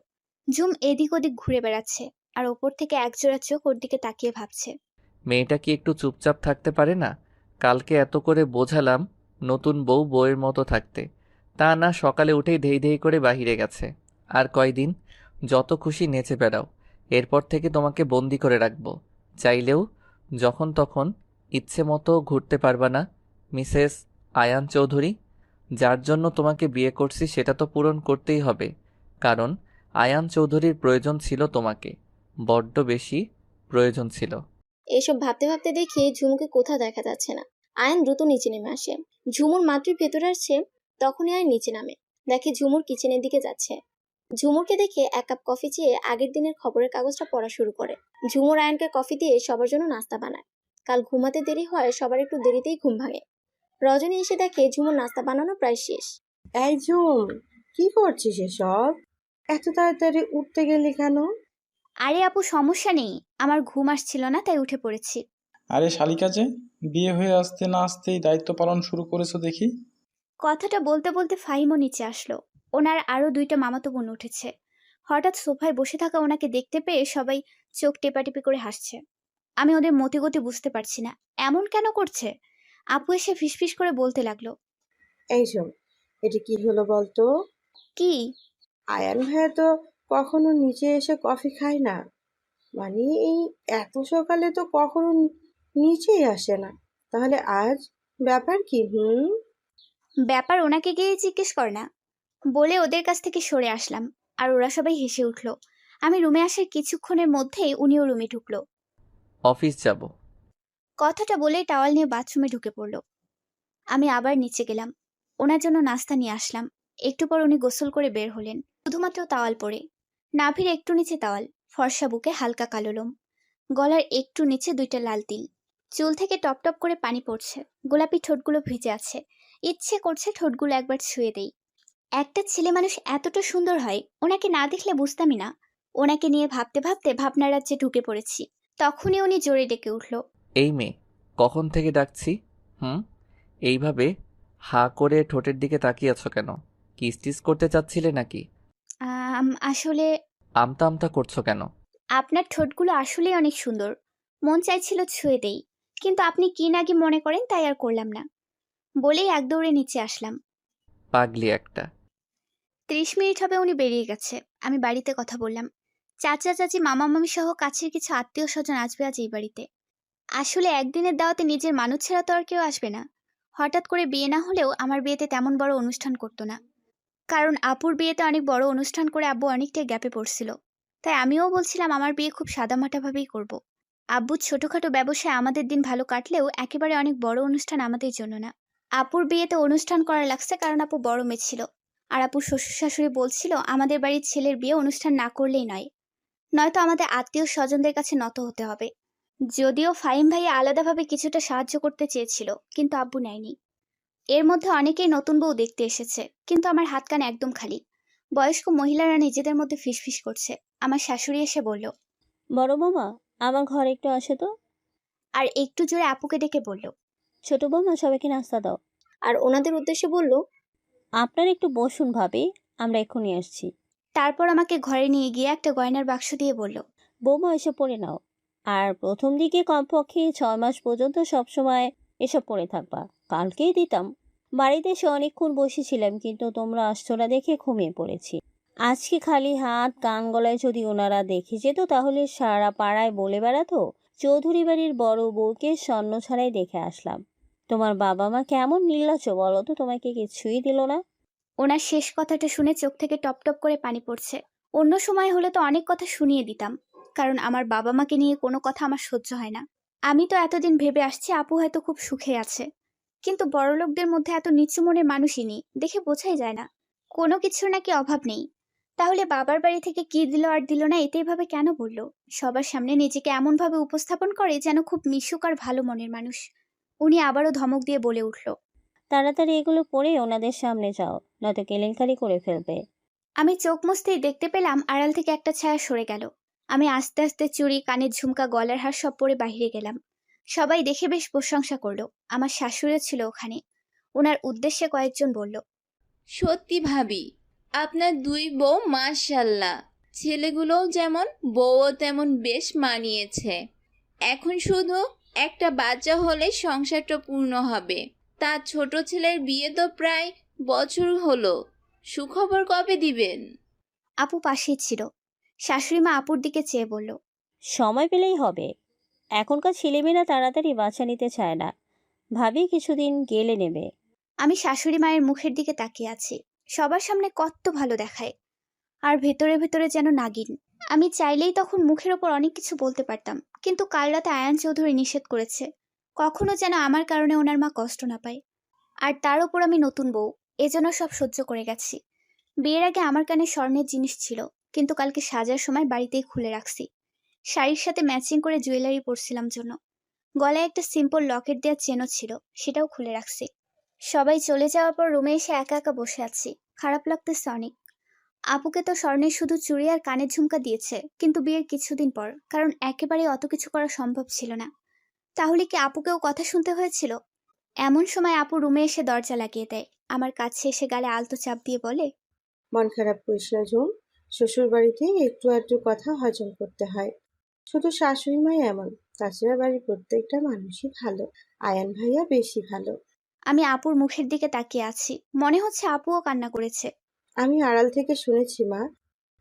ঝুম এদিক ওদিক ঘুরে বেড়াচ্ছে, আর ওপর থেকে একজোড়া চোখ ওর দিকে তাকিয়ে ভাবছে। মেয়েটা কি একটু চুপচাপ থাকতে পারে না? কালকে এত করে বোঝালাম নতুন বউ বউয়ের মতো থাকতে, তা না, সকালে উঠেই ধেই ধেই করে বাহিরে গেছে। আর কয়দিন যত খুশি নেচে বেড়াও, এরপর থেকে তোমাকে বন্দি করে রাখবো। চাইলেও যখন তখন ইচ্ছে মতো ঘুরতে পারবা না। মিসেস আয়ান চৌধুরী, যার জন্য তোমাকে বিয়ে করছি সেটা তো পূরণ করতেই হবে, কারণ আয়ান চৌধুরীর প্রয়োজন ছিল তোমাকে, বড্ড বেশি প্রয়োজন ছিল। এসব ভাবতে ভাবতে দেখি ঝুমুকে কোথাও দেখা যাচ্ছে না। আয়ন দ্রুত নিচে নেমে আসে। ঝুমুর মাত্রই ভেতরে আসছে, তখনই আয়ন নিচে নামে। দেখে ঝুমুর কিচেনের দিকে যাচ্ছে। ঝুমুরকে দেখে 1 কাপ কফি চেয়ে আগের দিনের খবরের কাগজটা পড়া শুরু করে। ঝুমুর আয়নকে কফি দিয়ে সবার জন্য নাস্তা বানায়। কাল ঘুমাতে দেরি হয়, সবার একটু দেরিতেই ঘুম ভাঙে। রজনী এসে দেখে ঝুমুর নাস্তা বানানো প্রায় শেষ। এই ঝুম, কি করছিস এসব? এত তাড়াতাড়ি উঠতে গেলি কেন? আরে আপু, সমস্যা নেই, আমার ঘুম আসছিল না তাই উঠে পড়েছি। আরে শালিকা যে, বিয়ে হয়ে আসতে না আসতেই দায়িত্ব পালন শুরু করেছো দেখি। কথাটা বলতে বলতে ফাহিমও নিচে আসলো। ওনার আরো 2টা মামাতো বোন উঠেছে। হঠাৎ সোফায় বসে থাকা ওনাকে দেখতে পেয়ে সবাই চোখ টেপাটেপি করে হাসছে। আমি ওদের মতিগতি বুঝতে পারছি না, এমন কেন করছে? আপু এসে ফিসফিস করে বলতে লাগলো, এই শোন, এটা কি হলো বলতো? কি? আয়ান ভাইয়া তো কখনো নিচে এসে কফি খায় না। মানে এই এত সকালে তো কখনো নিচেই আসে না। তাহলে আজ ব্যাপার কি? ব্যাপার ওনাকে গিয়ে জিজ্ঞেস কর না, বলে ওদের কাছ থেকে সরে আসলাম। আর ওরা সবাই হেসে উঠলো। আমি রুমে আসার কিছুক্ষণের মধ্যেই উনিও রুমে ঢুকলো। অফিস যাব। কথাটা বলেই টাওয়াল নিয়ে বাথরুমে ঢুকে পড়লো। আমি আবার নিচে গেলাম, ওনার জন্য নাস্তা নিয়ে আসলাম। একটু পর উনি গোসল করে বের হলেন, শুধুমাত্র তাওয়াল পরে। নাভির একটু নিচে তাওয়াল, ফর্সা বুকে হালকা কালো লোম, গলার একটু নিচে 2টা লাল তিল। চুল থেকে টপ টপ করে পানি পড়ছে, গোলাপি ঠোঁটগুলো ভিজে আছে। ইচ্ছে করছে ঠোঁটগুলো একবার ছুঁয়ে দেই। একটা ছেলে মানুষ এতটা সুন্দর হয়, ওনাকে না দেখলে বুঝতামই না। ওনাকে নিয়ে ভাবতে ভাবতে ভাবনার রাজ্যে ঢুকে পড়েছি। তখনই উনি জোরে ডেকে উঠল, এই মেয়ে, কখন থেকে ডাকছি? এইভাবে হা করে ঠোঁটের দিকে তাকিয়ে আছো কেন? কিস টিস করতে চাচ্ছিলে নাকি? আসলে আমতা আমতা করছো কেন? আপনার ঠোঁটগুলো আসলেই অনেক সুন্দর, মন চাইছিল ছুঁয়ে দেই, কিন্তু আপনি কি নাকি মনে করেন তাই আর করলাম না। বলেই এক দৌড়ে নিচে আসলাম। পাগলি একটা। 30 মিনিট হবে উনি বেরিয়ে গেছে। আমি বাড়িতে কথা বললাম। চাচা চাচি মামা মামি সহ কাছের কিছু আত্মীয় স্বজন আসবে আজ এই বাড়িতে। আসলে একদিনের দাওয়াতে নিজের মানুষ ছাড়া তো আর কেউ আসবে না। হঠাৎ করে বিয়ে না হলেও আমার বিয়েতে তেমন বড় অনুষ্ঠান করতো না, কারণ আপুর বিয়েতে অনেক বড় অনুষ্ঠান করে আব্বু অনেকটাই গ্যাপে পড়ছিল। তাই আমিও বলছিলাম আমার বিয়ে খুব সাদামাটাভাবেই করব। আব্বুর ছোটখাটো ব্যবসায় আমাদের দিন ভালো কাটলেও একেবারে অনেক বড় অনুষ্ঠান আমাদের জন্য না। আপুর বিয়েতে অনুষ্ঠান করা লাগছে কারণ আপু বড় মেয়ে ছিল। আর আপুর শ্বশুর শাশুড়ি বলছিল আমাদের বাড়ির ছেলের বিয়ে অনুষ্ঠান না করলেই নয়, নয়তো আমাদের আত্মীয় স্বজনদের কাছে নত হতে হবে। যদিও ফাহিম ভাইয়া আলাদাভাবে কিছুটা সাহায্য করতে চেয়েছিল, কিন্তু আব্বু নেয়নি। এর মধ্যে অনেকেই নতুন বউ দেখতে এসেছে, কিন্তু আমার হাত কান একদম খালি। বয়স্ক মহিলারা নিজেদের মধ্যে ফিসফিস করছে। আমার শাশুড়ি এসে বলল, বড় বৌমা, আমার ঘরে একটু আসো তো। আর একটু জোরে আপুকে ডেকে বলল, ছোট বৌমা, সবাইকে নাস্তা দাও। আর ওনাদের উদ্দেশ্যে বলল, আপনারা একটু বসুন ভাবি, আমরা এক্ষুনি আসছি। তারপর আমাকে ঘরে নিয়ে গিয়ে একটা গয়নার বাক্স দিয়ে বলল, বৌমা, এসব পরে নাও। আর প্রথম দিকে কমপক্ষে 6 মাস পর্যন্ত সবসময় এসব পরে থাকবা। কালকেই দিতাম। বাড়িতে এসে অনেকক্ষণ বসেছিলাম, কিন্তু তোমরা আসছো না দেখে ঘুমিয়ে পড়েছি। আজকে খালি হাত কান গলায় যদি ওনারা দেখে যেত তাহলে সারা পাড়ায় বলে বেড়াতো চৌধুরী বাড়ির বড় বউকে স্বর্ণ ছাড়াই দেখে আসলাম। তোমার বাবা মা কেমন নির্লজ্জ বলো তো, তোমাকে কিছুই দিল না। ওনার শেষ কথাটা শুনে চোখ থেকে টপ টপ করে পানি পড়ছে। অন্য সময় হলে তো অনেক কথা শুনিয়ে দিতাম, কারণ আমার বাবা মাকে নিয়ে কোনো কথা আমার সহ্য হয় না। আমি তো এতদিন ভেবে আসছি আপু হয়তো খুব সুখে আছে, কিন্তু বড়লোকদের মধ্যে এত নিচু মনের মানুষই নেই, দেখে বোঝাই যায় না। কোনো কিছুর নাকি অভাব নেই। তাহলে বাবার বাড়ি থেকে কি দিল আর দিল না এতে এভাবে কেন বললো? সবার সামনে নিজেকে এমনভাবে উপস্থাপন করে যেন খুব মিশুক আর ভালো মনের মানুষ। উনি আবারও ধমক দিয়ে বলে উঠল, তাড়াতাড়ি এগুলো পরে ওনাদের সামনে যাও, নয়তো কেলেঙ্কারি করে ফেলবে। আমি চোখ মুছতেই দেখতে পেলাম আড়াল থেকে একটা ছায়া সরে গেল। আমি আস্তে আস্তে চুড়ি, কানের ঝুমকা, গলার হার সব পরে বাইরে গেলাম। সবাই দেখে বেশ প্রশংসা করলো। আমার শাশুড়িও ছিল ওখানে। ওনার উদ্দেশ্যে কয়েকজন বলল, সত্যি ভাবি, আপনার দুই বউ মাশাল্লাহ, ছেলেগুলোও যেমন বউও তেমন বেশ মানিয়েছে। এখন শুধু একটা বাচ্চা হলে সংসারটা পূর্ণ হবে। তার ছোট ছেলের বিয়ে তো প্রায় বছর হলো, সুখবর কবে দিবেন? আপু পাশেই ছিল। শাশুড়ি মা আপুর দিকে চেয়ে বলল, সময় পেলেই হবে। এখনকার ছেলেমেয়েরা তাড়াতাড়ি বাচ্চা নিতে চায় না, ভাবি কিছুদিন গেলে নেবে। আমি শাশুড়ি মায়ের মুখের দিকে তাকিয়ে আছি। সবার সামনে কত ভালো দেখায়, আর ভেতরে ভেতরে যেন নাগিন। আমি চাইলেই তখন মুখের ওপর অনেক কিছু বলতে পারতাম, কিন্তু কাল রাতে আয়ান চৌধুরী নিষেধ করেছে। কখনো যেন আমার কারণে ওনার মা কষ্ট না পায়। আর তার ওপর আমি নতুন বউ, এজন্য সব সহ্য করে গেছি। বিয়ের আগে আমার কানে স্বর্ণের জিনিস ছিল, কিন্তু কালকে সাজার সময় বাড়িতেই খুলে রাখছি। শাড়ির সাথে ম্যাচিং করে জুয়েলারি পরছিলাম জন্য। গলায় একটা সিম্পল লকেট দেওয়া চেনও ছিল, সেটাও খুলে রাখছি। সবাই চলে যাওয়ার পর রুমে এসে একা একা বসে আছি। খারাপ লাগতেছে অনেক। আপুকে তো স্বর্ণের শুধু চুড়ি আর কানের ঝুমকা দিয়েছে, কিন্তু বিয়ের কিছুদিন পর, কারণ একেবারে অত কিছু করা সম্ভব ছিল না। তাহলে কি আপুকেও কথা শুনতে হয়েছিল? এমন সময় আপু রুমে এসে দরজা লাগিয়ে দেয়। আমার কাছে এসে গালে আলতো চাপ দিয়ে বলে, মন খারাপ করিস না ঝুম। শ্বশুর বাড়িতে একটু আধটু কথা হজম করতে হয়। শুধু শাশুড়ি মাই এমন, তাছাড়া বাড়ির প্রত্যেকটা মানুষই ভালো, আয়ান ভাইয়া বেশি ভালো। আমি আপুর মুখের দিকে তাকিয়ে আছি, মনে হচ্ছে আপুও কান্না করেছে। আমি আড়াল থেকে শুনেছি মা,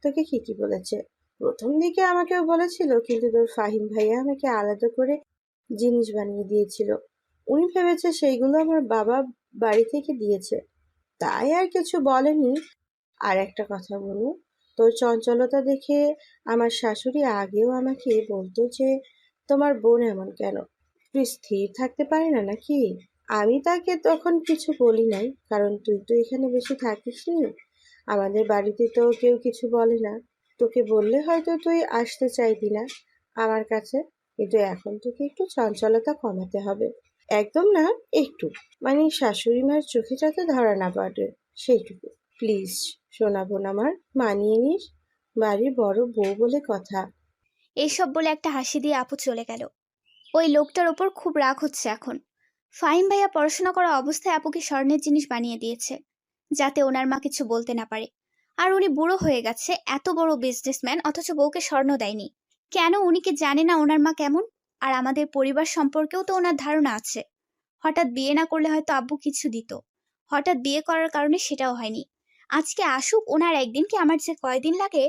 তোকে কি কি বলেছে। প্রথম দিকে আমাকেও বলেছিল, কিন্তু তোর ফাহিম ভাইয়া আমাকে আলাদা করে জিনিস বানিয়ে দিয়েছিল। উনি ভেবেছে সেইগুলো আমার বাবা বাড়ি থেকে দিয়েছে, তাই আর কিছু বলেনি। আর একটা কথা বলু, তোর চঞ্চলতা দেখে আমার শাশুড়ি আগেও আমাকে বলতো যে তোমার বোন এমন কেন, তুই স্থির থাকতে পারে না নাকি? আমি তাকে তখন কিছু বলি নাই, কারণ তুই তো এখানে বেশি থাকিস নি, আমাদের বাড়িতে তো কেউ কিছু বলে না। তোকে বললে হয়তো তুই আসতে চাইতি না আমার কাছে, কিন্তু এখন তোকে একটু চঞ্চলতা কমাতে হবে। একদম না, একটু, মানে শাশুড়ি মার চোখে যাতে ধরা না পড়ে সেইটুকু। প্লিজ সোনা বোন আমার, মানিয়ে নিস, বাড়ির বড় বউ বলে কথা। এইসব বলে একটা হাসি দিয়ে আপু চলে গেল। ওই লোকটার ওপর খুব রাগ হচ্ছে এখন। ফাহিম ভাইয়া পড়াশোনা করা অবস্থায় আপুকে স্বর্ণের জিনিস বানিয়ে দিয়েছে, যাতে ওনার মা কিছু বলতে না পারে। আর উনি বুড়ো হয়ে গেছে, এত বড় বিজনেসম্যান, অথচ বউকে স্বর্ণ দেয়নি। কেন? উনি কি জানে না ওনার মা কেমন? আর আমাদের পরিবার সম্পর্কেও তো ওনার ধারণা আছে। হঠাৎ বিয়ে না করলে হয়তো আব্বু কিছু দিত, হঠাৎ বিয়ে করার কারণে সেটাও হয়নি। আজকে আসুক ওনার একদিন, কি আমার যে কয়দিন লাগে।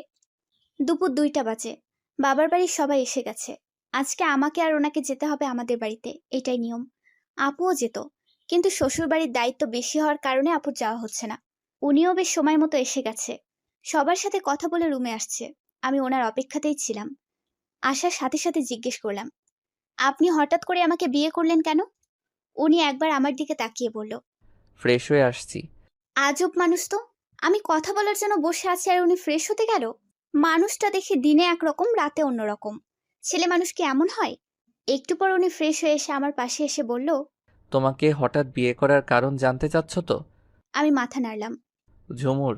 দুপুর 2টা বাজে, বাবার বাড়ির সবাই এসে গেছে। আজকে আমাকে আর ওনাকে যেতে হবে আমাদের বাড়িতে, এটাই নিয়ম। আপুও যেত, কিন্তু শ্বশুর বাড়ির দায়িত্ব বেশি হওয়ার কারণে আপুর যাওয়া হচ্ছে না। উনিও বেশ সময় মতো এসে গেছে, সবার সাথে কথা বলে রুমে আসছে। আমি ওনার অপেক্ষাতেই ছিলাম। আসার সাথে সাথে জিজ্ঞেস করলাম, আপনি হঠাৎ করে আমাকে বিয়ে করলেন কেন? উনি একবার আমার দিকে তাকিয়ে বলল, ফ্রেশ হয়ে আসছি। আজব মানুষ তো। আমি কথা বলার জন্য বসে আছি আর উনি ফ্রেশ হতে গেল। মানুষটা দেখে দিনে একরকম, রাতে অন্যরকম। ছেলে মানুষ কি এমন হয়? একটু পর উনি ফ্রেশ হয়ে এসে আমার পাশে এসে বলল, তোমাকে হঠাৎ বিয়ে করার কারণ জানতে চাচ্ছ তো? আমি মাথা নাড়লাম। ঝুমুর,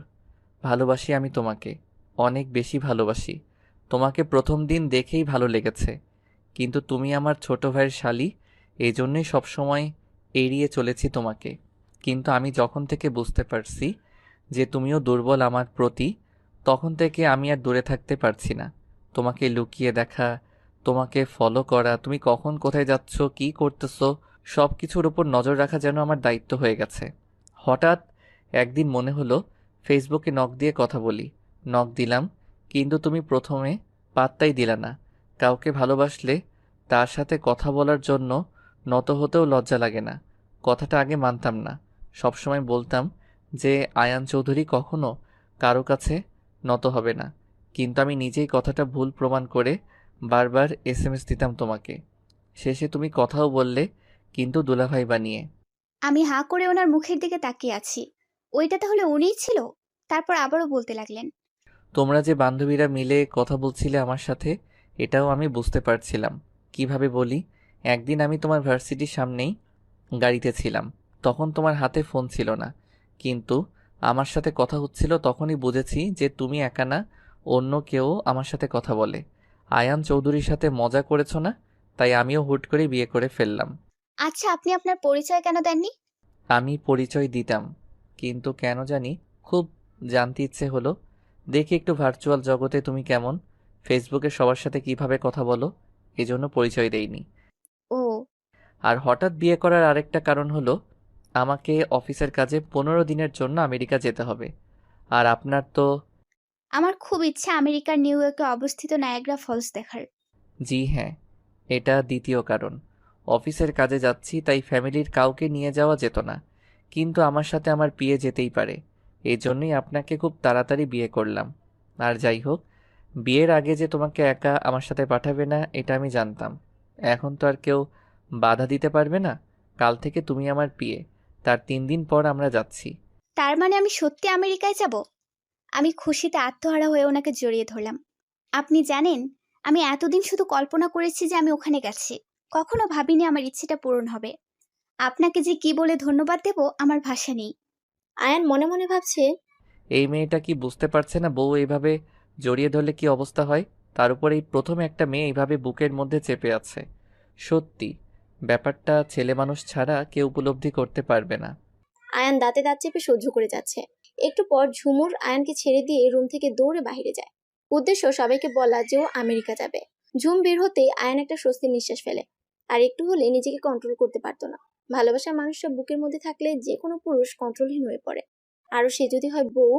ভালোবাসি আমি তোমাকে, অনেক বেশি ভালোবাসি। তোমাকে প্রথম দিন দেখেই ভালো লেগেছে, কিন্তু তুমি আমার ছোট ভাইয়ের শালী, এই জন্যই সবসময় এড়িয়ে চলেছি তোমাকে। কিন্তু আমি যখন থেকে বুঝতে পারছি যে তুমিও দুর্বল আমার প্রতি, তখন থেকে আমি আর দূরে থাকতে পারছি না। তোমাকে লুকিয়ে দেখা, তোমাকে ফলো করা, তুমি কখন কোথায় যাচ্ছ, কি করতেছো, সব কিছুর উপর নজর রাখা যেন আমার দায়িত্ব হয়ে গেছে। হঠাৎ একদিন মনে হলো ফেসবুকে নক দিয়ে কথা বলি। নক দিলাম, কিন্তু তুমি প্রথমে পাত্তাই দিলা না। কাউকে ভালোবাসলে তার সাথে কথা বলার জন্য নত হতেও লজ্জা লাগে না। কথাটা আগে মানতাম না, সবসময় বলতাম যে আয়ান চৌধুরী কখনো কারো কাছে নত হবে না। কিন্তু আমি নিজেই কথাটা ভুল প্রমাণ করে বারবার এসএমএস দিতাম তোমাকে। শেষে তুমি কথাও বললে, কিন্তু দুলাভাই বানিয়ে। আমি হাঁ করে ওনার মুখের দিকে তাকিয়ে আছি। ওইটা তাহলে উনিই ছিল? তারপর আবারও বলতে লাগলেন, তোমরা যে বান্ধবীরা মিলে কথা বলছিলে আমার সাথে, এটাও আমি বুঝতে পারছিলাম। কিভাবে বলি, একদিন আমি তোমার ভার্সিটির সামনেই গাড়িতে ছিলাম, তখন তোমার হাতে ফোন ছিল না, কিন্তু আমার সাথে কথা হচ্ছিল। তখনই বুঝেছি যে তুমি একা না, অন্য কেউ আমার সাথে কথা বলে। আয়ান চৌধুরীর সাথে মজা করেছো না, তাই আমিও হুট করে বিয়ে করে ফেললাম। আচ্ছা আপনি আপনার পরিচয় কেন দেননি? আমি পরিচয় দিতাম, কিন্তু কেন জানি খুব জানতে ইচ্ছে হলো। দেখি একটু ভার্চুয়াল জগতে তুমি কেমন, ফেসবুকে সবার সাথে কিভাবে কথা বলো, এজন্য পরিচয় দেইনি। ও, আর হঠাৎ বিয়ে করার আরেকটা কারণ হলো, আমাকে অফিসের কাজে 15 দিনের জন্য আমেরিকা যেতে হবে। আর আপনার তো। আমার খুব ইচ্ছা আমেরিকার নিউ ইয়র্কে অবস্থিত নায়াগ্রা ফলস দেখার। জি হ্যাঁ, এটা দ্বিতীয় কারণ। অফিসের কাজে যাচ্ছি, তাই ফ্যামিলির কাউকে নিয়ে যাওয়া যেত না, কিন্তু আমার সাথে আমার বিয়ে যেতেই পারে। এই জন্যই আপনাকে খুব তাড়াতাড়ি বিয়ে করলাম। আর যাই হোক, বিয়ের আগে যে তোমাকে একা আমার সাথে পাঠাবে না এটা আমি জানতাম। এখন তো আর কেউ বাধা দিতে পারবে না। কাল থেকে তুমি আমার বিয়ে, তার 3 দিন পর আমরা যাচ্ছি। তার মানে আমি সত্যি আমেরিকায় যাব? আমি খুশিতে আত্মহারা হয়ে ওনাকে জড়িয়ে ধরলাম। আপনি জানেন, আমি এতদিন শুধু কল্পনা করেছি যে আমি ওখানে গেছি, কখনো ভাবিনি আমার ইচ্ছেটা পূরণ হবে। আপনাকে যে কি বলে ধন্যবাদ দেব আমার ভাষা নেই। আয়ান মনে মনে ভাবছে, এই মেয়েটা কি বুঝতে পারছে না বউ এইভাবে জড়িয়ে ধরলে কি অবস্থা হয়? তার উপর এই প্রথম একটা মেয়ে এইভাবে বুকের মধ্যে চেপে আছে। সত্যি, ব্যাপারটা ছেলে মানুষ ছাড়া কেউ উপলব্ধি করতে পারবে না। আয়ান দাঁতে দাঁত চেপে সহ্য করে যাচ্ছে। একটু পর ঝুমুর আয়ানকে ছেড়ে দিয়ে রুম থেকে দৌড়ে বাইরে যায়। উদ্দেশ্য সবাইকে বলা যে ও আমেরিকা যাবে। ঝুম বের হতে আয়ান একটা স্বস্তির নিঃশ্বাস ফেলে। আর একটু হলে নিজেকে কন্ট্রোল করতে পারতো না। ভালোবাসার মানুষটা বুকের মধ্যে থাকলে যে কোনো পুরুষ কন্ট্রোলহীন হয়ে পড়ে। আরও সে যদি হয় বউ,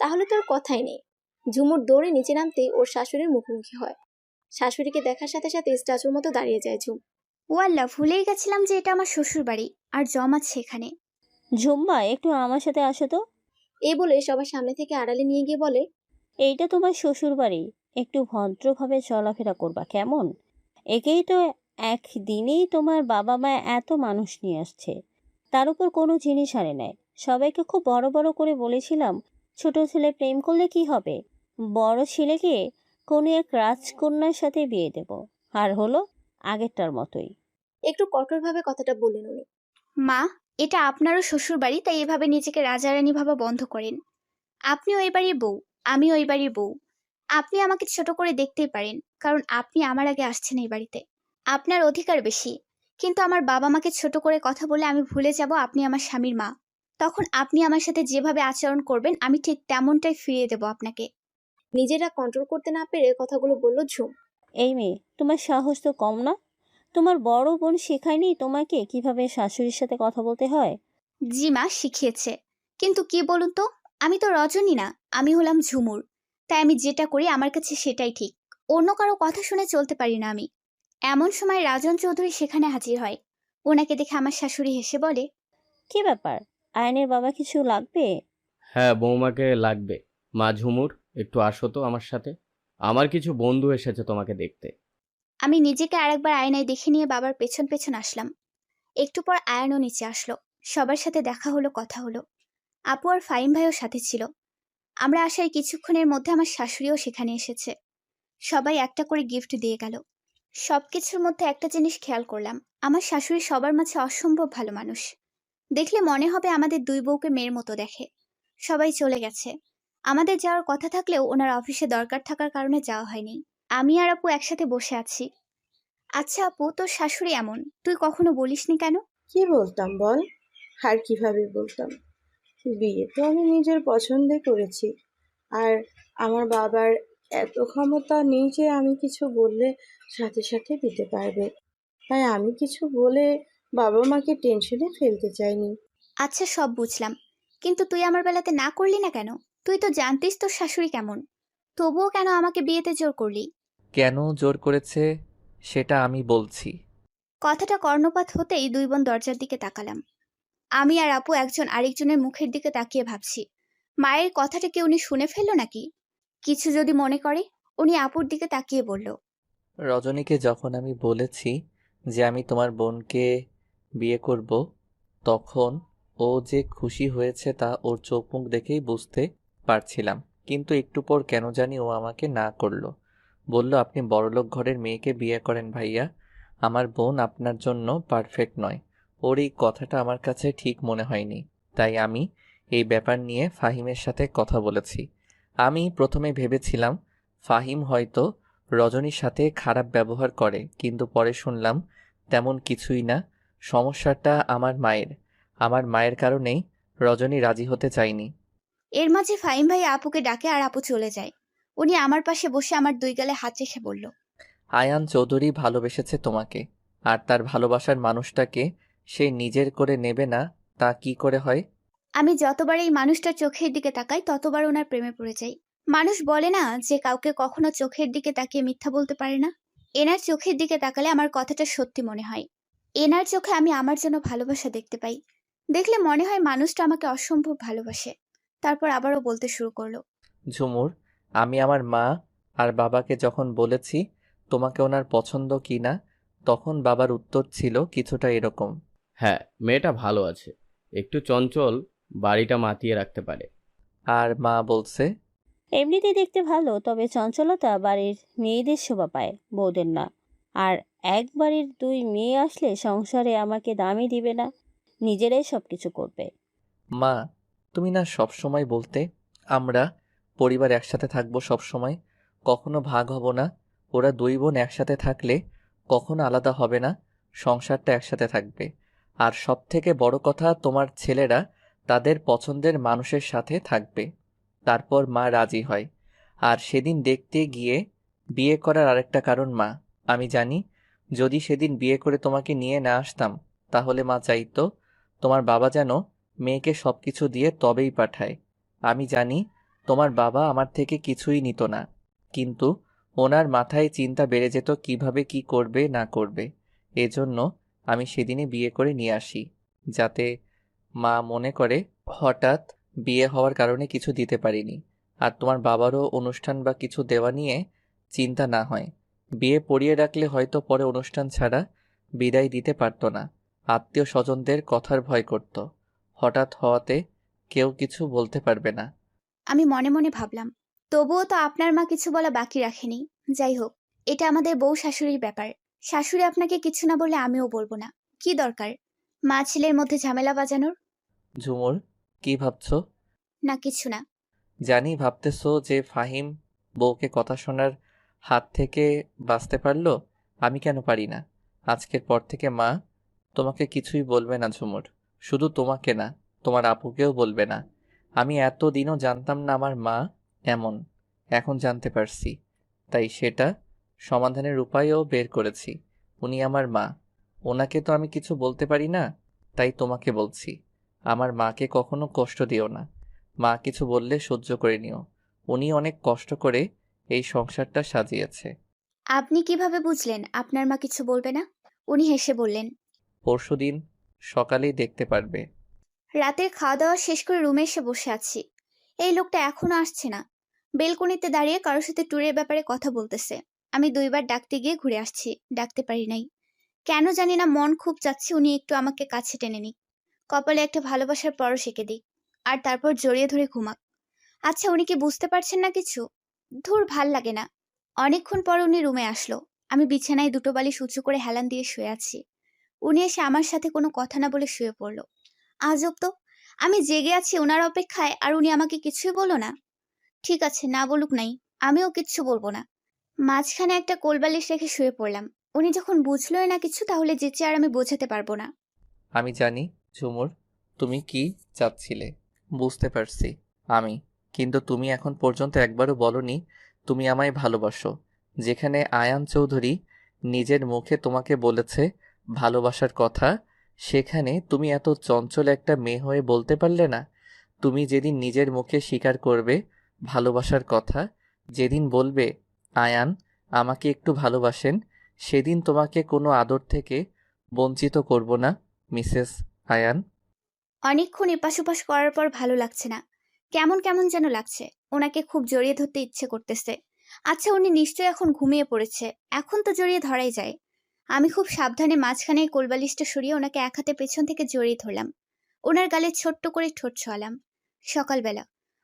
তাহলে তো আর কথাই নেই। ঝুমুর দৌড়ে নিচে নামতেই ওর শাশুড়ির মুখোমুখি হয়। শাশুড়িকে দেখার সাথে সাথে স্ট্যাচুর মতো দাঁড়িয়ে যায় ঝুম। ওয়াল্লাহ, ভুলেই গেছিলাম যে এটা আমার শ্বশুর বাড়ি আর জমাচ্ছে এখানে। ঝুম্মা, একটু আমার সাথে আসো তো। এই বলে সবার সামনে থেকে আড়ালে নিয়ে গিয়ে বলে, এইটা তোমার শ্বশুর বাড়ি, একটু ভদ্রভাবে চলাফেরা করবা কেমন? একেই তো একদিনেই তোমার বাবা মা এত মানুষ নিয়ে আসছে, তার উপর কোনো জিনিস আনে নাই। সবাইকে খুব বড় বড় করে বলেছিলাম ছোট ছেলে প্রেম করলে কি হবে, বড় ছেলেকে কোনো এক রাজকন্যার সাথে বিয়ে দেব। আর হলো আগেরটার মতোই। একটু কঠোরভাবে কথাটা বললেন উনি। মা, এটা আপনারও শ্বশুর বাড়ি, তাই এভাবে নিজেকে রাজারানী ভাবা বন্ধ করেন। আপনিও এই বাড়ির বউ, আমিও এই বাড়ির বউ। আপনি আমাকে ছোট করে দেখতেই পারেন, কারণ আপনি আমার আগে আসছেন এই বাড়িতে। আপনার অধিকার বেশি। কিন্তু আমার বাবা মাকে ছোট করে কথা বলে আমি ভুলে যাব আপনি আমার স্বামীর মা। তখন আপনি আমার সাথে যেভাবে আচরণ করবেন আমি ঠিক তেমনটাই ফিরিয়ে দেব আপনাকে। নিজেরা কন্ট্রোল করতে না পেরে কথাগুলো বলল ঝুম। এই মেয়ে, তোমার সাহস তো কম না? তোমার বড় বোন শেখায়নি তোমাকে কিভাবে শাশুড়ির সাথে কথা বলতে হয়? জি মা, শিখিয়েছে। কিন্তু কি বলুন তো, আমি তো রজনী না, আমি হলাম ঝুমুর। তাই আমি যেটা করি আমার কাছে সেটাই ঠিক। অন্য কারো কথা শুনে চলতে পারি না আমি। এমন সময় রাজন চৌধুরী সেখানে হাজির হয়। ওনাকে দেখে আমার শাশুড়ি হেসে বলে, কি ব্যাপার, আয়নের বাবা কিছু লাগবে? হ্যাঁ, বৌমাকে লাগবে। মা ঝুমুর, একটু আসো তো আমার সাথে। আমার কিছু বন্ধু এসেছে তোমাকে দেখতে। আমি নিজেকে আরেকবার আয়নায় দেখে নিয়ে বাবার পেছন পেছন আসলাম। একটু পর আয়নও নিচে আসলো। সবার সাথে দেখা হলো, কথা হলো। আপু আর ফাহিম ভাইও সাথে ছিল। আমরা আসার কিছুক্ষণের মধ্যে আমার শাশুড়িও সেখানে এসেছে। সবাই একটা করে গিফট দিয়ে গেল। সবকিছুর মধ্যে একটা জিনিস খেয়াল করলাম, আমার শাশুড়ি সবার মাঝে অসম্ভব ভালো মানুষ। দেখলে মনে হবে আমাদের দুই বউকে মেয়ের মতো দেখে। সবাই চলে গেছে। আমাদের যাওয়ার কথা থাকলেও ওনার অফিসে দরকার থাকার কারণে যাওয়া হয়নি। আমি আর আপু একসাথে বসে আছি। আচ্ছা আপু, তোর শাশুড়ি এমন, তুই কখনো বলিসনি কেন? কি বলতাম বল? আর কিভাবে বলতাম? বিয়ে তো আমি নিজের পছন্দে করেছি। আর আমার বাবার এত ক্ষমতা নেই যে আমি কিছু বললে সাথে সাথে দিতে পারবে। তাই আমি কিছু বলে বাবা মাকে টেনশনে ফেলতে চাইনি। আচ্ছা, সব বুঝলাম, কিন্তু তুই আমার বেলাতে না করলি না কেন? তুই তো জানতিস তোর শাশুড়ি কেমন, তবুও কেন আমাকে বিয়েতে জোর করলি? কেন জোর করেছে সেটা আমি বলছি। কথাটা কর্ণপাত হতেই দুই বোন দরজার দিকে তাকালাম। আমি আর আপু একজন আরেকজনের মুখের দিকে তাকিয়ে ভাবছি, মায়ের কথাটা কি উনি শুনে ফেললো নাকি? কিছু যদি মনে করে। উনি আপুর দিকে তাকিয়ে বলল, রজনীকে যখন আমি বলেছি যে আমি তোমার বোনকে বিয়ে করব, তখন ও যে খুশি হয়েছে তা ওর চোখ মুখ দেখেই বুঝতে পারছিলাম। কিন্তু একটু পর কেন জানি ও আমাকে না করলো। বলল, আপনি বড়লোক ঘরের মেয়েকে বিয়ে করেন ভাইয়া, আমার বোন আপনার জন্য পারফেক্ট নয়। ওর এই কথাটা আমার কাছে ঠিক মনে হয়নি। তাই আমি এই ব্যাপার নিয়ে ফাহিমের সাথে কথা বলেছি। আমি প্রথমে ভেবেছিলাম ফাহিম হয়তো রজনীর সাথে খারাপ ব্যবহার করে, কিন্তু পরে শুনলাম তেমন কিছুই না। সমস্যাটা আমার মায়ের কারণেই রজনী রাজি হতে চায়নি। এর মাঝে ফাহিম ভাই আপুকে ডাকে আর আপু চলে যায়। উনি আমার পাশে বসে আমার দুই গালে হাত রেখে বলল, আয়ান চৌধুরী ভালোবেসেছে তোমাকে, আর তার ভালোবাসার মানুষটাকে সে নিজের করে নেবে না তা কি করে হয়? আমি যতবার এই মানুষটার চোখের দিকে তাকাই ততবার ওনার প্রেমে পড়ে যাই। মানুষ বলে না যে কাউকে কখনো চোখের দিকে তাকিয়ে মিথ্যা বলতে পারে না। এনার চোখের দিকে তাকালে আমার কথাটা সত্যি মনে হয়। এনার চোখে আমি আমার জন্য ভালোবাসা দেখতে পাই। দেখলে মনে হয় মানুষটা আমাকে অসম্ভব ভালোবাসে। তারপর আবারও বলতে শুরু করলো, ঝুমুর, আমি আমার মা আর বাবাকে যখন বলেছি তোমাকে ওনার পছন্দ কি না, তখন বাবার উত্তর ছিল কিছুটা এরকম। হ্যাঁ, মেয়েটা ভালো আছে, একটু চঞ্চল, বাড়িটা মাতিয়ে রাখতে পারে। আর মা বলছে, এমনিতে দেখতে ভালো, তবে চঞ্চলতা বাড়ির মেয়েদের শোভা পায়, বউদের না। আর এক বাড়ির দুই মেয়ে আসলে সংসারে আমাকে দামই দিবে না, নিজেরাই সবকিছু করবে। মা, তুমি না সব সময় বলতে আমরা পরিবার একসাথে থাকবো সব সময়, কখনো ভাগ হব না। ওরা দুই বোন একসাথে থাকলে কখনো আলাদা হবে না, সংসারটা একসাথে থাকবে। আর সব থেকে বড় কথা, তোমার ছেলেরা তাদের পছন্দের মানুষের সাথে থাকবে। তারপর মা রাজি হয়। আর সেদিন দেখতে গিয়ে বিয়ে করার আরেকটা কারণ মা, আমি জানি যদি সেদিন বিয়ে করে তোমাকে নিয়ে না আসতাম তাহলে মা চাইতো তোমার বাবা যেন মেয়েকে সবকিছু দিয়ে তবেই পাঠায়। আমি জানি তোমার বাবা আমার থেকে কিছুই নিত না, কিন্তু ওনার মাথায় চিন্তা বেড়ে যেত কিভাবে কি করবে না করবে। এজন্য আমি সেদিনই বিয়ে করে নিয়ে আসি, যাতে মা মনে করে হঠাৎ বিয়ে হওয়ার কারণে কিছু দিতে পারিনি, আর তোমার বাবারও অনুষ্ঠান বা কিছু দেওয়া নিয়ে চিন্তা না হয়। বিয়ে পড়িয়ে রাখলে হয়তো পরে অনুষ্ঠান ছাড়া বিদায় দিতে পারতো না, আত্মীয় স্বজনদের কথার ভয় করত, হঠাৎ হওয়াতে কেউ কিছু বলতে পারবে না। আমি মনে মনে ভাবলাম, তবুও তো আপনার মা কিছু বলা বাকি রাখেনি। যাই হোক, এটা আমাদের বউ শাশুড়ির ব্যাপার। শাশুড়ি আপনাকে কিছু না বললে আমিও বলবো না। কি দরকার মা ছেলের মধ্যে ঝামেলা বাজানোর? ঝুমুর, কি ভাবছো? না, কিছু না। জানি ভাবতেছো যে ফাহিম বউকে কথা শোনার হাত থেকে বাঁচতে পারলো, আমি কেন পারি না। আজকের পর থেকে মা তোমাকে কিছুই বলবে না ঝুমুর, শুধু তোমাকে না, তোমার আপুকেও বলবে না। আমি এতদিনও জানতাম না আমার মা এমন, এখন জানতে পারছি, তাই সেটা সমাধানের উপায়ও বের করেছি। উনি আমার মা, ওনাকে তো আমি কিছু বলতে পারি না, তাই তোমাকে বলছি, আমার মাকে কখনো কষ্ট দিও না। মা কিছু বললে সহ্য করে নিও, উনি অনেক কষ্ট করে এই সংসারটা সাজিয়েছে। আপনি কিভাবে বুঝলেন আপনার মা কিছু বলবে না? উনি হেসে বললেন, পরশুদিন সকালেই দেখতে পারবে। রাতের খাওয়া দাওয়া শেষ করে রুমে এসে বসে আছি। এই লোকটা এখনো আসছে না। বেলকনিতে দাঁড়িয়ে কারোর সাথে ট্যুরের ব্যাপারে কথা বলতেছে। আমি 2বার ডাকতে গিয়ে ঘুরে আসছি, ডাকতে পারি নাই। কেন জানি না মন খুব চাচ্ছে উনি একটু আমাকে কাছে টেনে নিক, কপালে একটা ভালোবাসার পরশ এঁকে দিক, আর তারপর জড়িয়ে ধরে ঘুমাক। আচ্ছা, উনি কি বুঝতে পারছেন না কিছু? ধুর, ভাল লাগে না। অনেকক্ষণ পর উনি রুমে আসলো। আমি বিছানায় 2টো বালিশ উঁচু করে হেলান দিয়ে শুয়ে আছি। উনি এসে আমার সাথে কোনো কথা না বলে শুয়ে পড়লো। আজব তো, আমি জেগে আছি ওনার অপেক্ষায়, আর উনি আমাকে কিছুই বললো না। ঠিক আছে, না বলুক নাই, আমিও কিচ্ছু বলবো না। মাঝখানে একটা কোলবালিশ রেখে শুয়ে পড়লাম। উনি যখন বুঝলোই না কিছু, তাহলে যেচে আর আমি বোঝাতে পারবো না। আমি জানি ঝুমুর, তুমি কি চাচ্ছিলে, বুঝতে পারছি আমি, কিন্তু তুমি এখন পর্যন্ত একবারও বলনি তুমি আমায় ভালোবাসো। যেখানে আয়ান চৌধুরী নিজের মুখে তোমাকে বলেছে ভালোবাসার কথা, সেখানে তুমি এত চঞ্চল একটা মেয়ে হয়ে বলতে পারলে না? তুমি যেদিন নিজের মুখে স্বীকার করবে ভালোবাসার কথা, যেদিন বলবে আয়ান আমাকে একটু ভালোবাসেন, সেদিন তোমাকে কোনো আদর থেকে বঞ্চিত করব না, মিসেস আয়ান। অনেকক্ষণ এপাশ ওপাশ করার পর ভালো লাগছে না, কেমন কেমন যেন লাগছে। ওনাকে খুব জড়িয়ে ধরতে ইচ্ছে করতেছে। আচ্ছা, উনি নিশ্চয়ই এখন ঘুমিয়ে পড়েছে, এখন তো জড়িয়ে ধরাই যায়। আমি খুব সাবধানে মাঝখানে কোলবালিশটা সরিয়ে ওনাকে এক হাতে পেছন থেকে জড়িয়ে ধরলাম। ওনার গালে ছোট্ট করে ঠোঁট ছোঁয়ালাম। সকালবেলা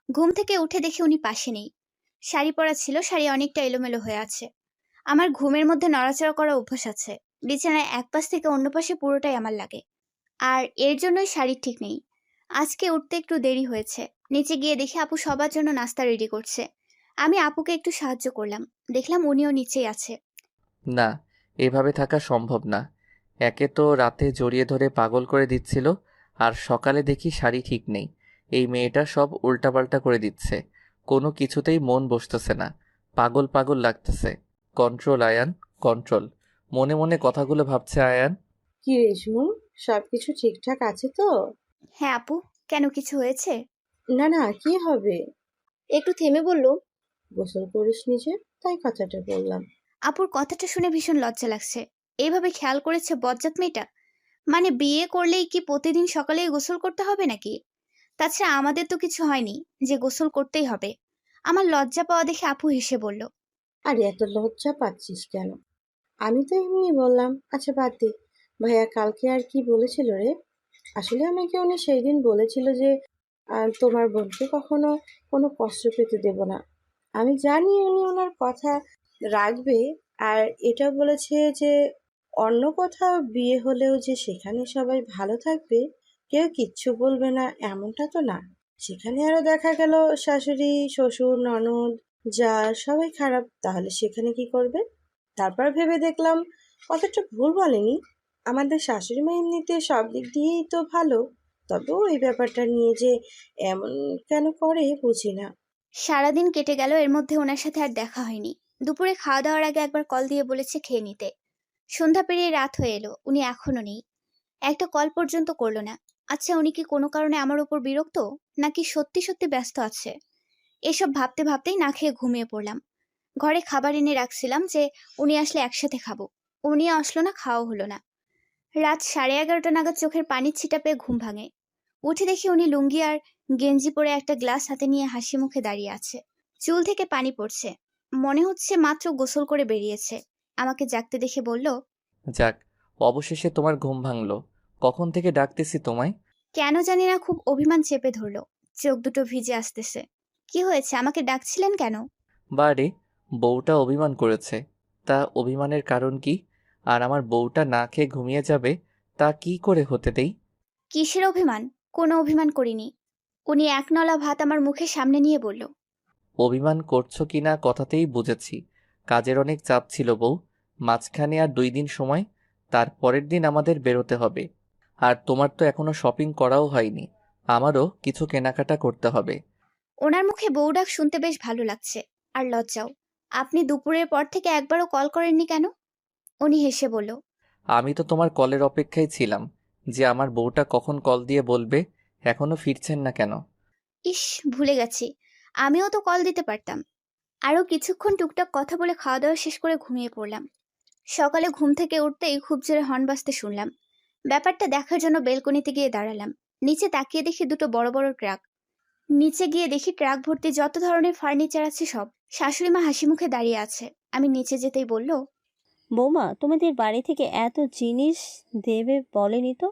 ঘুম থেকে উঠে দেখে উনি পাশে নেই। শাড়ি পরা ছিল, শাড়ি অনেকটা এলোমেলো হয়ে আছে। আমার ঘুমের মধ্যে নড়াচড়া করা অভ্যাস আছে। বিছানায় এক পাশ থেকে অন্য পাশে পুরোটাই আমার লাগে, আর এর জন্যই শাড়ি ঠিক নেই। আজকে উঠতে একটু দেরি হয়েছে। নিচে গিয়ে দেখি আপু সবার জন্য নাস্তা রেডি করছে। আমি আপুকে একটু সাহায্য করলাম। দেখলাম উনিও নিচেই আছে। না, এভাবে থাকা সম্ভব না। একে তো রাতে জড়িয়ে ধরে পাগল করে দিচ্ছিল, আর সকালে দেখি শাড়ি ঠিক নেই। এই মেয়েটা সব উল্টাপাল্টা করে দিচ্ছে, কোনো কিছুতেই মন বসতেছে না, পাগল পাগল লাগতেছে। Control Ayan, control. মনে মনে কথাগুলো ভাবছে আয়ান। কি রে ঝুম, সবকিছু ঠিকঠাক আছে তো? হ্যাঁ আপু, কেন কিছু হয়েছে? না না, কি হবে? একটু থেমে বলল, গোসল করিস নিজে, তাই কথাটা বললাম। আপুর কথাটা শুনে ভীষণ লজ্জা লাগছে। এইভাবে খেয়াল করেছে বজ্জাত মেয়েটা? মানে বিয়ে করলেই কি প্রতিদিন সকালেই গোসল করতে হবে নাকি? তাছাড়া আমাদের তো কিছু হয়নি যে গোসল করতেই হবে। আমার লজ্জা পাওয়া দেখে আপু হেসে বলল, আরে এত লজ্জা পাচ্ছিস কেন? আমি তো এমনি বললাম। আচ্ছা বাদ দে, ভাইয়া কালকে আর কি বলেছিল রে? আসলে আমাকে উনি সেই দিন বলেছিল যে তোমার বোনকে কখনো কোনো কষ্ট পেতে দেব না। আমি জানি উনি ওনার কথা রাখবে, আর এটা বলেছে যে অন্য কোথাও বিয়ে হলেও যে সেখানে সবাই ভালো থাকবে, কেউ কিচ্ছু বলবে না, এমনটা তো না। সেখানে আরো দেখা গেল শাশুড়ি, শ্বশুর, ননদ, যা সবাই খারাপ, তাহলে সেখানে কি করবে? তারপর ভেবে দেখলাম কথাটা ভুল বলেনি। আমাদের শাশুড়ি মা এমনিতে সব দিক দিয়েই তো ভালো, তবে ওই ব্যাপারটা নিয়ে যে এমন কেন করে বুঝি না। সারাদিন কেটে গেল, এর মধ্যে ওনার সাথে আর দেখা হয়নি। দুপুরে খাওয়া দাওয়ার আগে একবার কল দিয়ে বলেছে খেয়ে নিতে। সন্ধ্যা পেরিয়ে রাত হয়ে এলো, উনি এখনো নেই। একটা কল পর্যন্ত করলো না। আচ্ছা, উনি কি কোনো কারণে আমার উপর বিরক্ত, নাকি সত্যি সত্যি ব্যস্ত আছে? এসব ভাবতে ভাবতেই না খেয়ে ঘুমিয়ে পড়লাম। ঘরে খাবার এনে রাখছিলাম যে উনি আসলে একসাথে খাবো। উনি আসলো না, খাওয়া হলো না। রাত 11:30 নাগাদ চোখের পানির ছিটা পেয়ে ঘুম ভাঙে। উঠে দেখি উনি লুঙ্গি আর গেঞ্জি পরে একটা গ্লাস হাতে নিয়ে হাসি মুখে দাঁড়িয়ে আছে। চুল থেকে পানি পড়ছে, মনে হচ্ছে মাত্র গোসল করে বেরিয়েছে। আমাকে জাগতে দেখে বলল, যাক, অবশেষে তোমার ঘুম ভাঙলো। কখন থেকে ডাকতেছি তোমায়। কেন জানি না খুব অভিমান চেপে ধরলো। চোখ দুটো ভিজে আসতেছে। কি হয়েছে, আমাকে ডাকছিলেন কেন? বারে, বউটা অভিমান করেছে। তা অভিমানের কারণ কি? আর আমার বউটা না খেয়ে ঘুমিয়ে যাবে, তা কি করে হতে দেই? কিসের অভিমান? কোনো অভিমান করিনি। উনি এক নলা ভাত আমার মুখের সামনে নিয়ে বলল, অভিমান করছো কিনা কথাতেই বুঝেছি। কাজের অনেক চাপ ছিল বউ। মাঝখানে আর 2 দিন সময়, তার পরের দিন আমাদের বেরোতে হবে। আর তোমার তো এখনো শপিং করাও হয়নি। আমারও কিছু কেনাকাটা করতে হবে। ওনার মুখে বউ ডাক শুনতে বেশ ভালো লাগছে, আর লজ্জাও। আপনি দুপুরের পর থেকে একবারও কল করেননি কেন? উনি হেসে বলল, আমি তো তোমার কলের অপেক্ষায় ছিলাম, যে আমার বউটা কখন কল দিয়ে বলবে। এখনো ফিরছেন না কেন? ইস, ভুলে গেছি, আমিও তো কল দিতে পারতাম। আরও কিছুক্ষণ টুকটাক কথা বলে খাওয়া দাওয়া শেষ করে ঘুমিয়ে পড়লাম। সকালে ঘুম থেকে উঠতেই খুব জোরে হর্ন বাজতে শুনলাম। ব্যাপারটা দেখার জন্য বেলকনিতে গিয়ে দাঁড়ালাম। নিচে তাকিয়ে দেখি দুটো বড় বড় ট্রাক। নিচে গিয়ে দেখি ট্রাক ভর্তি যত ধরনের ফার্নিচার আছে সব। শাশুড়ি মা হাসি মুখে দাঁড়িয়ে আছে। আমি নিচে যেতেই বলল, বৌমা, তোমাদের বাড়ি থেকে এত জিনিস দেবে বলেনি তো?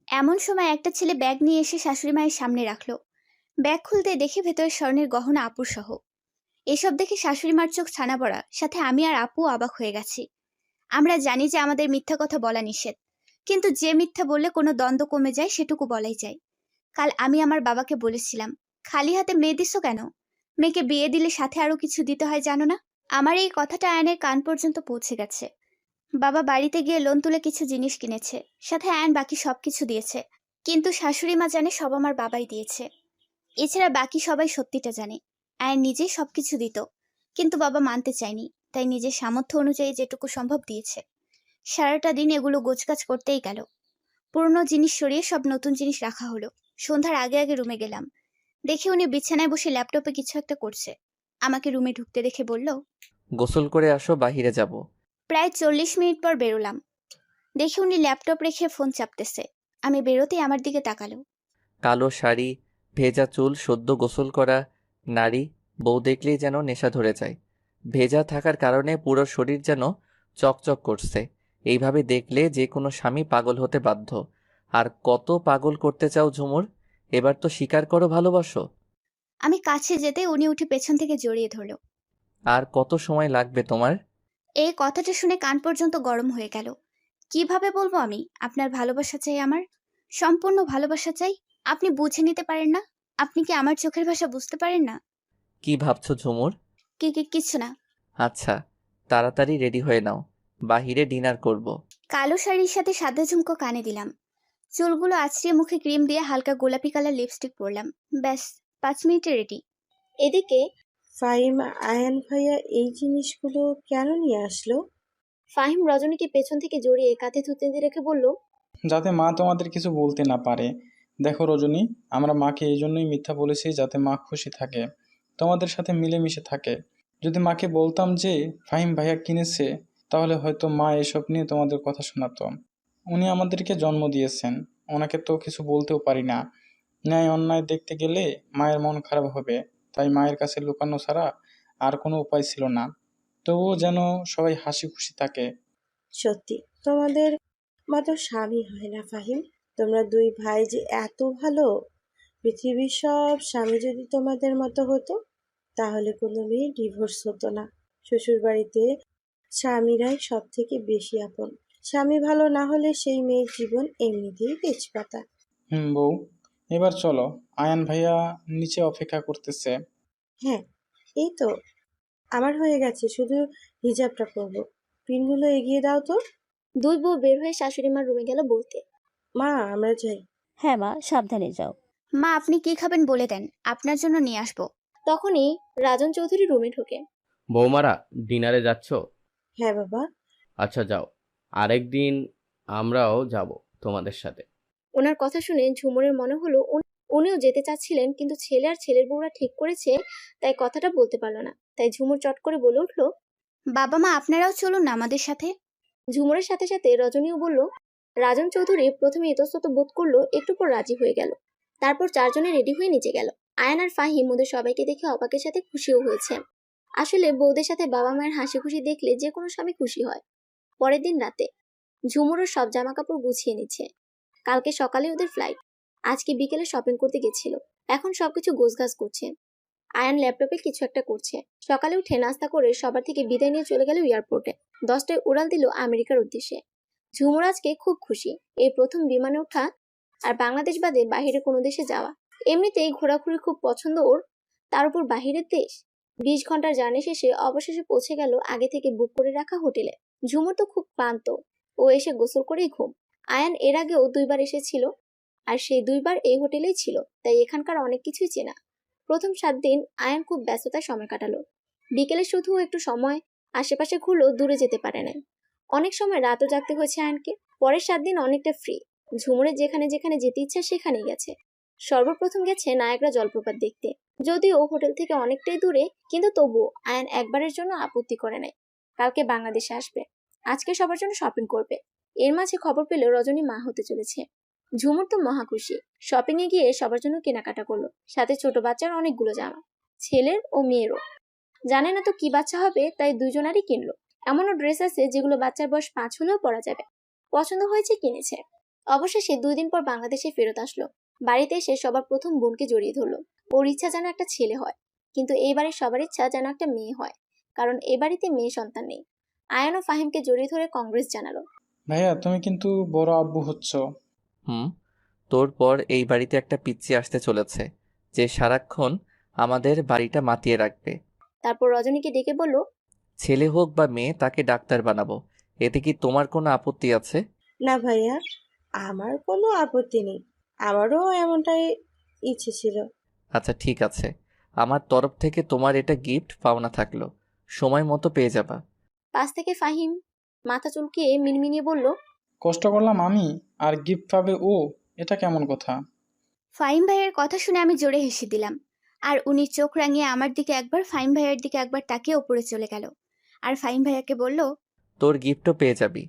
এমন সময় একটা ছেলে ব্যাগ নিয়ে এসে শাশুড়ি মায়ের সামনে রাখলো। ব্যাগ খুলতে দেখি ভেতরে স্বর্ণের গহনা আপুর সহ। এসব দেখে শাশুড়ি মার চোখ ছানা পড়া, সাথে আমি আর আপু অবাক হয়ে গেছি। আমরা জানি যে আমাদের মিথ্যা কথা বলা নিষেধ, কিন্তু যে মিথ্যা বললে কোনো দ্বন্দ্ব কমে যায় সেটুকু বলাই যায়। কাল আমি আমার বাবাকে বলেছিলাম, খালি হাতে মেয়ে দিছো কেন? মেয়েকে বিয়ে দিলে সাথে আরো কিছু দিতে হয় জানো না? আমার এই কথাটা আয়নের কান পর্যন্ত পৌঁছে গেছে। বাবা বাড়িতে গিয়ে লোন তুলে কিছু জিনিস কিনেছে, সাথে আয়ন বাকি সবকিছু দিয়েছে। কিন্তু শাশুড়ি মা জানে সব আমার বাবাই দিয়েছে। এছাড়া বাকি সবাই সত্যিটা জানে। আয়ন নিজেই সবকিছু দিত, কিন্তু বাবা মানতে চায়নি, তাই নিজের সামর্থ্য অনুযায়ী যেটুকু সম্ভব দিয়েছে। সারাটা দিন এগুলো গোছগাছ করতেই গেল। পুরনো জিনিস সরিয়ে সব নতুন জিনিস রাখা হলো। সন্ধ্যার আগে আগে রুমে গেলাম। দেখে উনি বিছানায় বসে ল্যাপটপে কিছু একটা করছে। আমাকে রুমে ঢুকতে দেখে বলল, গোসল করে আসো, বাহিরে যাব। প্রায় 40 মিনিট পর বেরোলাম। দেখে উনি ল্যাপটপ রেখে ফোন চাপতেছে। আমি বেরোতেই আমার দিকে তাকালো। কালো শাড়ি, ভেজা চুল, সদ্য গোসল করা নারী। বউ দেখলেই যেন নেশা ধরে যায়। ভেজা থাকার কারণে পুরো শরীর যেন চকচক করছে। এইভাবে দেখলে যে কোনো স্বামী পাগল হতে বাধ্য। আর কত পাগল করতে চাও ঝুমুর? এবার তো স্বীকার করো ভালোবাসো। আমি কাছে যেতে উনি উঠে পেছন থেকে জড়িয়ে ধরল। আর কত সময় লাগবে তোমার? এই কথাটা শুনে কান পর্যন্ত গরম হয়ে গেল। কিভাবে বলবো আমি আপনার ভালোবাসা চাই, আমার সম্পূর্ণ ভালোবাসা চাই? আপনি বুঝে নিতে পারেন না? আপনি কি আমার চোখের ভাষা বুঝতে পারেন না? কি ভাবছো ঝুমুর? কিছু না। আচ্ছা, তাড়াতাড়ি রেডি হয়ে নাও, বাহিরে ডিনার করব। কালো শাড়ির সাথে সাদা ঝুমকো কানে দিলাম। চুলগুলো আছড়িয়ে মুখে ক্রিম দিয়ে হালকা গোলাপি কালার লিপস্টিক পরলাম। ব্যাস, 5 মিনিটে রেডি। এদিকে ফাহিম, আয়ান ভাইয়া এই জিনিসগুলো কেন নিয়ে আসলো? ফাহিম রজনীকে পেছন থেকে জড়িয়ে কাঁধে থুতনি রেখে বলল, যাতে মা তোমাদের কিছু বলতে না পারে। দেখো রজনী, আমরা মাকে এই জন্যই মিথ্যা বলেছি যাতে মা খুশি থাকে, তোমাদের সাথে মিলেমিশে থাকে। যদি মাকে বলতাম যে ফাহিম ভাইয়া কিনেছে, তাহলে হয়তো মা এসব নিয়ে তোমাদের কথা শোনাতো। উনি আমাদেরকে জন্ম দিয়েছেন, ওনাকে তো কিছু বলতেও পারি না। ন্যায় অন্যায় দেখতে গেলে মায়ের মন খারাপ হবে, তাই মায়ের কাছে লুকানো ছাড়া আর কোনো উপায় ছিল না। তবুও যেন সবাই হাসি খুশি থাকে। সত্যি তোমাদের মতো স্বামী হয় না ফাহিম। তোমরা দুই ভাই যে এত ভালো। পৃথিবীর সব স্বামী যদি তোমাদের মতো হতো, তাহলে কোনো মেয়ে ডিভোর্স হতো না। শ্বশুর বাড়িতে স্বামীরাই সব থেকে বেশি আপন। স্বামী ভালো না হলে সেই মেয়ের জীবন এমনিতেই তেজপাতা। বউ, এবার চলো, আয়ান ভাইয়া নিচে অপেক্ষা করতেছে। হ্যাঁ, এই তো আমার হয়ে গেছে, শুধু হিজাবটা পরবো। পিনগুলো এগিয়ে দাও তো। দুই বউ বের হয়ে শাশুড়ি মার রুমে গেল বলতে, মা, আমরা যাই। হ্যাঁ মা, সাবধানে যাও। মা, আপনি কি খাবেন বলে দেন, আপনার জন্য নিয়ে আসবো। তখনই রাজন চৌধুরী রুমে ঢোকে। বৌমারা ডিনারে যাচ্ছ? হ্যাঁ বাবা। আচ্ছা যাও, আরেকদিন আমরাও যাব তোমাদের সাথে। ওনার কথা শুনে ঝুমুরের মনে হলো উনিও যেতে চাচ্ছিলেন, কিন্তু ছেলে আর ছেলের বউরা ঠিক করেছে, তাই কথাটা বলতে পারলো না। তাই ঝুমুর চট করে বলে উঠলো, বাবা মা আপনারাও চলুন না আমাদের সাথে। ঝুমুরের সাথে সাথে রজনীও বলল। রাজন চৌধুরী প্রথমে ইতস্তত বোধ করলো, একটু পর রাজি হয়ে গেল। তারপর চারজনে রেডি হয়ে নিচে গেল। আয়ান আর ফাহিম ওদের সবাইকে দেখে অবাকের সাথে খুশিও হয়েছে। আসলে বউদের সাথে বাবা মায়ের হাসি খুশি দেখলে যে কোনো স্বামী খুশি হয়। পরের দিন রাতে ঝুমুরও সব জামা কাপড় গুছিয়ে নিচ্ছে। কালকে সকালে ওদের ফ্লাইট। আজকে বিকেলে শপিং করতে গেছিল। এখন সবকিছু গোছগাছ করছে। আয়ান ল্যাপটপে কিছু একটা করছে। সকালে উঠে নাস্তা করে সবার থেকে বিদায় নিয়ে চলে গেল এয়ারপোর্টে। 10টায় উড়াল দিল আমেরিকার উদ্দেশ্যে। ঝুমুর আজকে খুব খুশি, এই প্রথম বিমানে ওঠা আর বাংলাদেশ বাদে বাইরে কোনো দেশে যাওয়া। এমনিতেই ঘোরাঘুরি খুব পছন্দ ওর, তার উপর বাহিরের দেশ। 20 ঘন্টার জার্নি শেষে অবশেষে পৌঁছে গেল আগে থেকে বুক করে রাখা হোটেলে। ঝুমুর তো খুব ক্লান্ত, ও এসে গোসল করেই ঘুম। আয়ান এর আগেও 2বার এসেছিল, আর সেই 2বার এই হোটেলেই ছিল, তাই এখানকার অনেক কিছুই চেনা। প্রথম 7 দিন আয়ান খুব ব্যস্ততায় সময় কাটালো। বিকেলে শুধু একটু সময় আশেপাশে ঘুরলো, দূরে যেতে পারে না। অনেক সময় রাতও জাগতে হয়েছে আয়ানকে। পরের 7 দিন অনেকটা ফ্রি। ঝুমুরের যেখানে যেখানে যেতে ইচ্ছা সেখানেই গেছে। সর্বপ্রথম গেছে নায়াগ্রা জলপ্রপাত দেখতে। যদিও হোটেল থেকে অনেকটাই দূরে, কিন্তু তবুও আয়ান একবারের জন্য আপত্তি করে নাই। কালকে বাংলাদেশে আসবে, আজকে সবার জন্য শপিং করবে। এর মাঝে খবর পেল রজনী মা হতে চলেছে। ঝুমুর তো মহা খুশি। শপিং এ গিয়ে সবার জন্য কেনাকাটা করলো, সাথে ছোট বাচ্চার অনেকগুলো জামা, ছেলের ও মেয়েরও। জানে না তো কি বাচ্চা হবে, তাই দুজনারই কিনলো। এমনও ড্রেস আছে যেগুলো বাচ্চার বয়স 5 হলেও পরা যাবে। পছন্দ হয়েছে, কিনেছে। অবশেষে 2 দিন পর বাংলাদেশে ফেরত আসলো। বাড়িতে এসে সবার প্রথম বোনকে জড়িয়ে ধরলো। ওর ইচ্ছা যেন একটা ছেলে হয়, কিন্তু এইবারে সবার ইচ্ছা যেন একটা মেয়ে হয়, কারণ এ বাড়িতে মেয়ে সন্তান নেই। আয়ান ও ফাহিমকে জড়িয়ে ধরে কংগ্রেস জানালো। ভাইয়া তুমি কিন্তু বড় আব্বু হচ্ছ। হুম, তোর পর এই বাড়িতে একটা পিচ্চি আসতে চলেছে যে সারাক্ষণ আমাদের বাড়িটা মাতিয়ে রাখবে। তারপর রজনীকে ডেকে বলল, ছেলে হোক বা মেয়ে, তাকে ডাক্তার বানাবো। এতে কি তোমার কোনো আপত্তি আছে? না ভাইয়া, আমার কোনো আপত্তি নেই। আমারও এমনটাই ইচ্ছে ছিল। আচ্ছা ঠিক আছে, আমার তরফ থেকে তোমার এটা গিফট পাওনা থাকলো, সময় মতো পেয়ে যাবা। পাশ থেকে ফাহিম মাথা চুলকিয়ে মিনমিনিয়ে বলল, কষ্ট করলাম আমি আর গিফট পাবে ও, এটা কেমন কথা? ফাহিম ভাইয়ের কথা শুনে আমি জোরে হেসে দিলাম। আর উনি চোখ রাঙিয়ে আমার দিকে একবার, ফাহিম ভাইয়ের দিকে একবার তাকিয়ে ওপরে চলে গেল। আর ফাহিম ভাইয়াকে বলল, তোর গিফটও পেয়ে যাবি।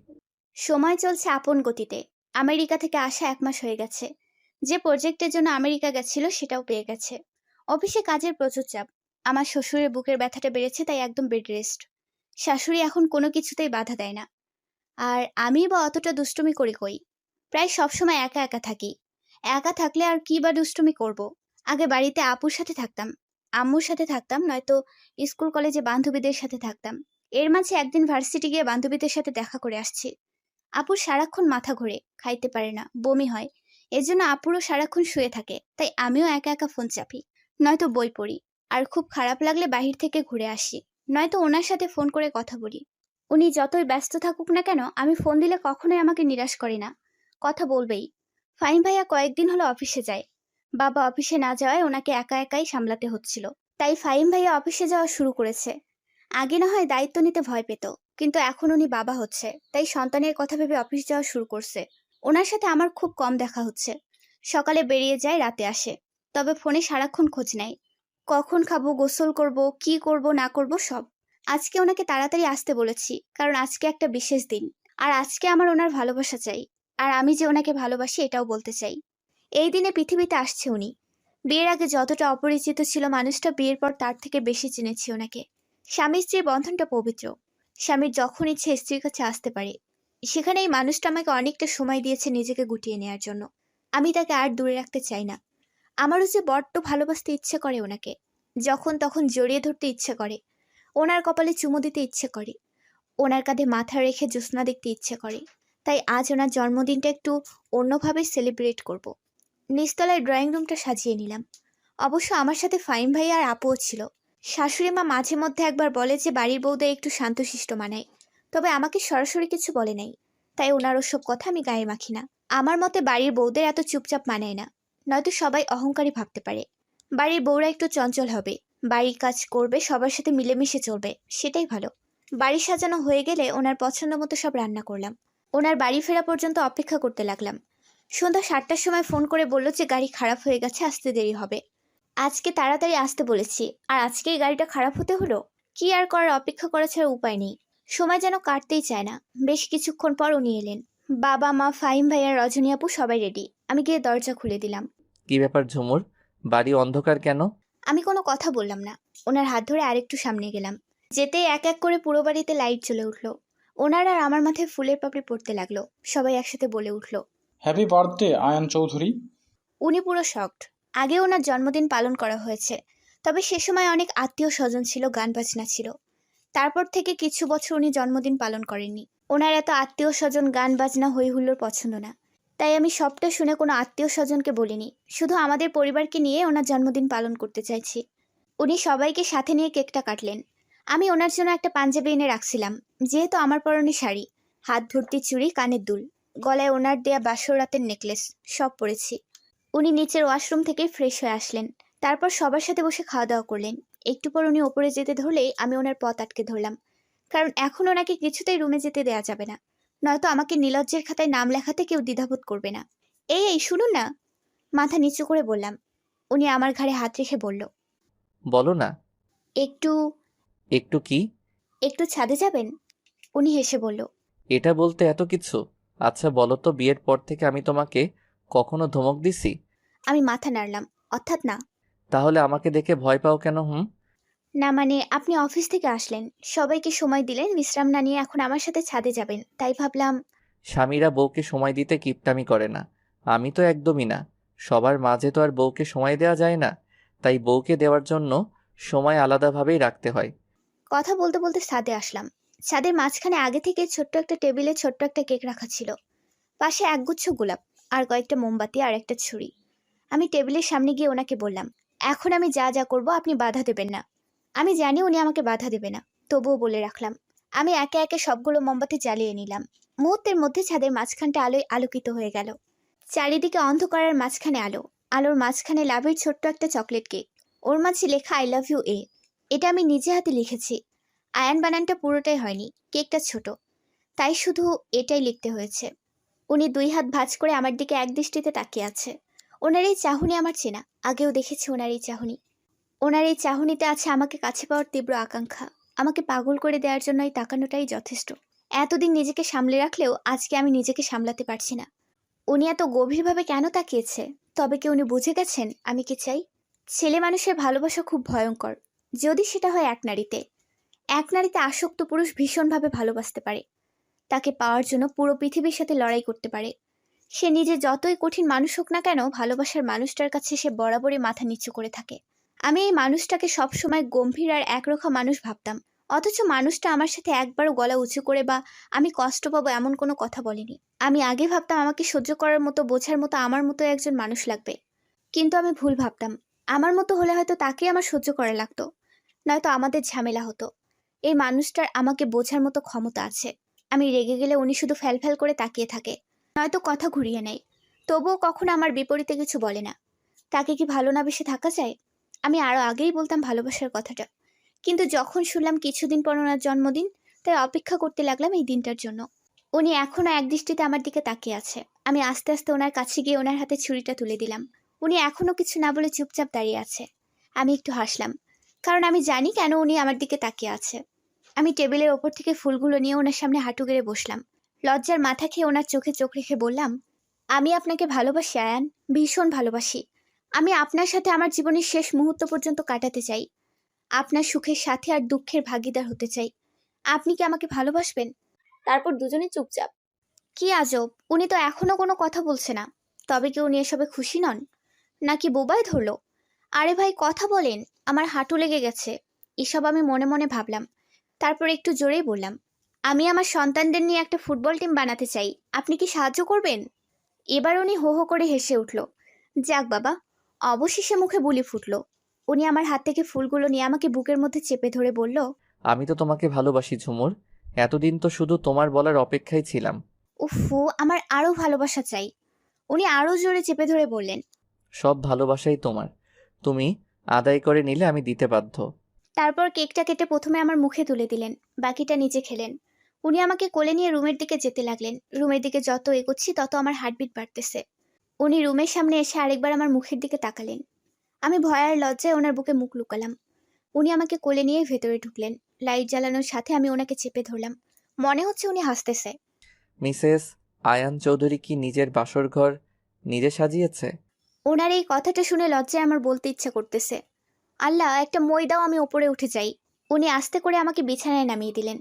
সময় চলছে আপন গতিতে। আমেরিকা থেকে আসা 1 মাস হয়ে গেছে। যে প্রজেক্টের জন্য আমেরিকা গেছিল সেটাও পেয়ে গেছে। অফিসে কাজের প্রচুর চাপ। আমার শ্বশুরের বুকের ব্যথাটা বেড়েছে, তাই একদম বেড রেস্ট। শাশুড়ি এখন কোনো কিছুতেই বাধা দেয় না। আর আমি বা অতটা দুষ্টুমি করি কই? প্রায় সবসময় একা একা থাকি। একা থাকলে আর কি বা দুষ্টুমি করব? আগে বাড়িতে আপুর সাথে থাকতাম, আম্মুর সাথে থাকতাম, নয়তো স্কুল কলেজে বান্ধবীদের সাথে থাকতাম। এর মাঝে একদিন ভার্সিটি গিয়ে বান্ধবীদের সাথে দেখা করে আসছি। আপুর সারাক্ষণ মাথা ঘোরে, খাইতে পারে না, বমি হয়। এজন্য আপুরও সারাক্ষণ শুয়ে থাকে, তাই আমিও একা একা ফোন চাপি, নয়তো বই পড়ি। আর খুব খারাপ লাগলে বাহির থেকে ঘুরে আসি, নয়তো ওনার সাথে ফোন করে কথা বলি। উনি যতই ব্যস্ত থাকুক না কেন, আমি ফোন দিলে কখনোই আমাকে নিরাশ করে না, কথা বলবেই। ফাহিম ভাইয়া কয়েকদিন হলো অফিসে যায়। বাবা অফিসে না যাওয়ায় ওনাকে একা একাই সামলাতে হচ্ছিল, তাই ফাহিম ভাইয়া অফিসে যাওয়া শুরু করেছে। আগে না হয় দায়িত্ব নিতে ভয় পেত, কিন্তু এখন উনি বাবা হচ্ছে, তাই সন্তানের কথা ভেবে অফিস যাওয়া শুরু করছে। ওনার সাথে আমার খুব কম দেখা হচ্ছে। সকালে বেরিয়ে যায়, রাতে আসে, তবে ফোনে সারাক্ষণ খোঁজ নেয়। কখন খাবো, গোসল করব, কি করব না করব সব। আজকে ওনাকে তাড়াতাড়ি আসতে বলেছি, কারণ আজকে একটা বিশেষ দিন। আর আজকে আমার ওনার ভালোবাসা চাই, আর আমি যে ওনাকে ভালোবাসি এটাও বলতে চাই। এই দিনে পৃথিবীতে আসছে উনি। বিয়ের আগে যতটা অপরিচিত ছিল মানুষটা, বিয়ের পর তার থেকে বেশি চিনেছি ওনাকে। স্বামী স্ত্রীর বন্ধনটা পবিত্র। স্বামীর যখন ইচ্ছে স্ত্রীর কাছে আসতে পারে। সেখানে এই মানুষটা আমাকে অনেকটা সময় দিয়েছে নিজেকে গুটিয়ে নেওয়ার জন্য। আমি তাকে আর দূরে রাখতে চাই না। আমারও যে বড্ড ভালোবাসতে ইচ্ছে করে ওনাকে, যখন তখন জড়িয়ে ধরতে ইচ্ছে করে, ওনার কপালে চুমু দিতে ইচ্ছে করে, ওনার কাঁধে মাথা রেখে জ্যোৎস্না দেখতে ইচ্ছে করে। তাই আজ ওনার জন্মদিনটা একটু অন্যভাবে সেলিব্রেট করব। নিচতলায় ড্রয়িং রুমটা সাজিয়ে নিলাম। অবশ্য আমার সাথে ফাহিম ভাই আর আপুও ছিল। শাশুড়ি মা মাঝে মধ্যে একবার বলে যে বাড়ির বউদের একটু শান্তশিষ্ট মানায়, তবে আমাকে সরাসরি কিছু বলে নাই, তাই ওনার ওসব কথা আমি গায়ে মাখি না। আমার মতে বাড়ির বউদের এত চুপচাপ মানায় না, নয়তো সবাই অহংকারী ভাবতে পারে। বাড়ির বউরা একটু চঞ্চল হবে, বাড়ির কাজ করবে, সবার সাথে মিলেমিশে চলবে, সেটাই ভালো। বাড়ি সাজানো হয়ে গেলে ওনার পছন্দ মতো সব রান্না করলাম। ওনার বাড়ি ফেরা পর্যন্ত অপেক্ষা করতে লাগলাম। সন্ধ্যা 7টার সময় ফোন করে বলল যে গাড়ি খারাপ হয়ে গেছে, আসতে দেরি হবে। আজকে তাড়াতাড়ি আসতে বলেছি, আর আজকেই গাড়িটা খারাপ হতে হলো। কি আর করার, অপেক্ষা করা ছাড়া উপায় নেই। সময় যেন কাটতেই চায় না। বেশ কিছুক্ষণ পর উনি এলেন। বাবা, মা, ফাহিম ভাইয়া, রজনী আপু সবাই রেডি। আমি গিয়ে দরজা খুলে দিলাম। কি ব্যাপার ঝুমুর, বাড়ি অন্ধকার কেন? আমি কোনো কথা বললাম না। ওনার হাত ধরে আরেকটু সামনে গেলাম। যেতেই এক এক করে পুরো বাড়িতে লাইট জ্বলে উঠলো। ওনার আর আমার মাথায় ফুলের পাপড়ি পড়তে লাগলো। সবাই একসাথে বলে উঠলো, হ্যাপি বার্থডে আয়ান চৌধুরী। উনি পুরো শকড। আগে ওনার জন্মদিন পালন করা হয়েছে, তবে সে সময় অনেক আত্মীয় স্বজন ছিল, গান বাজনা ছিল। তারপর থেকে কিছু বছর উনি জন্মদিন পালন করেননি। ওনার এত আত্মীয় স্বজন, গান বাজনা, হই হুল্লোড় পছন্দ না। তাই আমি সবটা শুনে কোনো আত্মীয় স্বজনকে বলিনি, শুধু আমাদের পরিবারকে নিয়ে ওনার জন্মদিন পালন করতে চাইছি। উনি সবাইকে সাথে নিয়ে কেকটা কাটলেন। আমি ওনার জন্য একটা পাঞ্জাবি এনে রাখছিলাম, যেহেতু আমার পরনে শাড়ি, হাত ভর্তি চুড়ি, কানের দুল, গলায় ওনার দেয়া বাসর রাতের নেকলেস, সব পরেছি। উনি নিচের ওয়াশরুম থেকে ফ্রেশ হয়ে আসলেন। তারপর সবার সাথে বসে খাওয়া দাওয়া করলেন। একটু পর উনি ওপরে যেতে ধরলেই আমি ওনার পথ আটকে ধরলাম, কারণ এখন ওনাকে কিছুতেই রুমে যেতে দেয়া যাবে না, নয়তো আমাকে নিলজ্জের খাতায় নাম লেখাতে কেউ দ্বিধাবোধ করবে না। এই শুনুন না, মাথা নিচু করে বললাম। উনি আমার ঘাড়ে হাত রেখে বলল, বলো না। একটু একটু কি? একটু ছাদে যাবেন? উনি হেসে বলল, এটা বলতে এত কিছু? আচ্ছা বলো তো, বিয়ের পর থেকে আমি তোমাকে কখনো ধমক দিছি? আমি মাথা নাড়লাম, অর্থাৎ না। তাহলে আমাকে দেখে ভয় পাও কেন? না মানে, আপনি অফিস থেকে আসলেন, সবাইকে সময় দিলেন, বিশ্রাম না নিয়ে এখন আমার সাথে ছাদে যাবেন, তাই ভাবলাম। স্বামীরা বউকে সময় দিতে কিপটামি করে না, আমি তো একদমই না। সবার মাঝে তো আর বউকে সময় দেওয়া যায় না, তাই বউকে দেওয়ার জন্য সময় আলাদাভাবেই রাখতে হয়। কথা বলতে বলতে ছাদে আসলাম। ছাদের মাঝখানে আগে থেকে ছোট্ট একটা টেবিলে ছোট্ট একটা কেক রাখা ছিল, পাশে একগুচ্ছ গোলাপ, আর কয়েকটা মোমবাতি, আর একটা ছুরি। আমি টেবিলের সামনে গিয়ে ওনাকে বললাম, এখন আমি যা যা করব আপনি বাধা দেবেন না। আমি জানি উনি আমাকে বাধা দেবে না, তবুও বলে রাখলাম। আমি একে একে সবগুলো মোমবাতি জ্বালিয়ে নিলাম। মুহূর্তের মধ্যে ছাদের মাঝখানটা আলোয় আলোকিত হয়ে গেল। চারিদিকে অন্ধকারের মাঝখানে আলো, আলোর মাঝখানে লাভের ছোট্ট একটা চকলেট কেক, ওর মাঝে লেখা আই লাভ ইউ এ। এটা আমি নিজে হাতে লিখেছি। আয়ান বানানটা পুরোটাই হয়নি, কেকটা ছোট, তাই শুধু এটাই লিখতে হয়েছে। উনি 2 হাত ভাঁজ করে আমার দিকে একদৃষ্টিতে তাকিয়ে আছে। ওনার এই চাহনি আমার চেনা, আগেও দেখেছি ওনার এই চাহনি। ওনার এই চাহনিতে আছে আমাকে কাছে পাওয়ার তীব্র আকাঙ্ক্ষা। আমাকে পাগল করে দেওয়ার জন্য এই তাকানোটাই যথেষ্ট। এতদিন নিজেকে সামলে রাখলেও আজকে আমি নিজেকে সামলাতে পারছি না। উনি এত গভীরভাবে কেন তাকিয়েছে? তবে কি উনি বুঝে গেছেন আমি কি চাই? ছেলে মানুষের ভালোবাসা খুব ভয়ঙ্কর, যদি সেটা হয় এক নারীতে। এক নারীতে আসক্ত পুরুষ ভীষণভাবে ভালোবাসতে পারে, তাকে পাওয়ার জন্য পুরো পৃথিবীর সাথে লড়াই করতে পারে। সে নিজে যতই কঠিন মানুষ হোক না কেন, ভালোবাসার মানুষটার কাছে সে বরাবরই মাথা নিচু করে থাকে। আমি এই মানুষটাকে সবসময় গম্ভীর আর একরোখা মানুষ ভাবতাম, অথচ মানুষটা আমার সাথে একবারও গলা উঁচু করে বা আমি কষ্ট পাবো এমন কোনো কথা বলেনি। আমি আগে ভাবতাম আমাকে সহ্য করার মতো, বোঝার মতো আমার মতো একজন মানুষ লাগবে, কিন্তু আমি ভুল ভাবতাম। আমার মতো হলে হয়তো তাকে আমার সহ্য করা লাগতো, নয়তো আমাদের ঝামেলা হতো। এই মানুষটার আমাকে বোঝার মতো ক্ষমতা আছে। আমি রেগে গেলে উনি শুধু ফ্যালফ্যাল করে তাকিয়ে থাকে, নয়তো কথা ঘুরিয়ে নেয়। তবুও কখনো আমার বিপরীতে কিছু বলে না। তাকে কি ভালো না বেশি থাকা যায়? আমি আরও আগেই বলতাম ভালোবাসার কথাটা, কিন্তু যখন শুনলাম কিছুদিন পর ওনার জন্মদিন, তাই অপেক্ষা করতে লাগলাম এই দিনটার জন্য। উনি এখনও একদৃষ্টিতে আমার দিকে তাকিয়ে আছে। আমি আস্তে আস্তে ওনার কাছে গিয়ে ওনার হাতে ছুরিটা তুলে দিলাম। উনি এখনও কিছু না বলে চুপচাপ দাঁড়িয়ে আছে। আমি একটু হাসলাম, কারণ আমি জানি কেন উনি আমার দিকে তাকিয়ে আছে। আমি টেবিলের ওপর থেকে ফুলগুলো নিয়ে ওনার সামনে হাঁটু গেড়ে বসলাম। লজ্জার মাথা খেয়ে ওনার চোখে চোখ রেখে বললাম, আমি আপনাকে ভালোবাসি আয়ান, ভীষণ ভালোবাসি। আমি আপনার সাথে আমার জীবনের শেষ মুহূর্ত পর্যন্ত কাটাতে চাই। আপনার সুখের সাথে আর দুঃখের ভাগিদার হতে চাই। আপনি কি আমাকে ভালোবাসবেন? তারপর দুজনে চুপচাপ। কি আজব, উনি তো এখনো কোনো কথা বলছে না। তবে কি উনি এসবে খুশি নন, নাকি বোবায় ধরলো? আরে ভাই কথা বলেন, আমার হাঁটু লেগে গেছে। এসব আমি মনে মনে ভাবলাম। তারপর একটু জোরেই বললাম, আমি আমার সন্তানদের নিয়ে একটা ফুটবল টিম বানাতে চাই, আপনি কি সাহায্য করবেন? এবার উনি হো হো করে হেসে উঠল। যাক বাবা, অবশেষে মুখে বুলি ফুটল। উনি আমার হাত থেকে ফুলগুলো নিয়ে আমাকে বুকের মধ্যে চেপে ধরে বলল, আমি তো তোমাকে ভালোবাসি ঝুমুর, এতদিন তো শুধু তোমার বলার অপেক্ষায় ছিলাম। উফু, আমার আরও ভালোবাসা চাই। উনি আরও জোরে চেপে ধরে বললেন, সব ভালোবাসাই তোমার। তুমি আদায় করে নিলে আমি দিতে বাধ্য। তারপর কেকটা কেটে প্রথমে আমার মুখে তুলে দিলেন, বাকিটা নিজে খেলেন। উনি আমাকে কোলে নিয়ে রুমের দিকে যেতে লাগলেন। রুমের দিকে যত এগোচ্ছি তত আমার হার্টবিট বাড়তেছে। উনি রুমের সামনে এসে আরেকবার আমার মুখের দিকে তাকালেন। আমি ভয় আর লজ্জায় ওনার বুকে মুখ লুকালাম। উনি আমাকে কোলে নিয়ে ভেতরে ঢুকলেন। লাইট জ্বালানোর সাথে আমি ওনাকে চেপে ধরলাম। মনে হচ্ছে উনি হাসতেছে। মিসেস আয়ান চৌধুরী কি নিজের বাসরঘর নিজে সাজিয়েছে? ওনার এই কথাটা শুনে লজ্জায় আমার বলতে ইচ্ছা করতেছে, আল্লাহ, একটা মই দাও, আমি ওপরে উঠে যাই। উনি আস্তে করে আমাকে বিছানায় নামিয়ে দিলেন।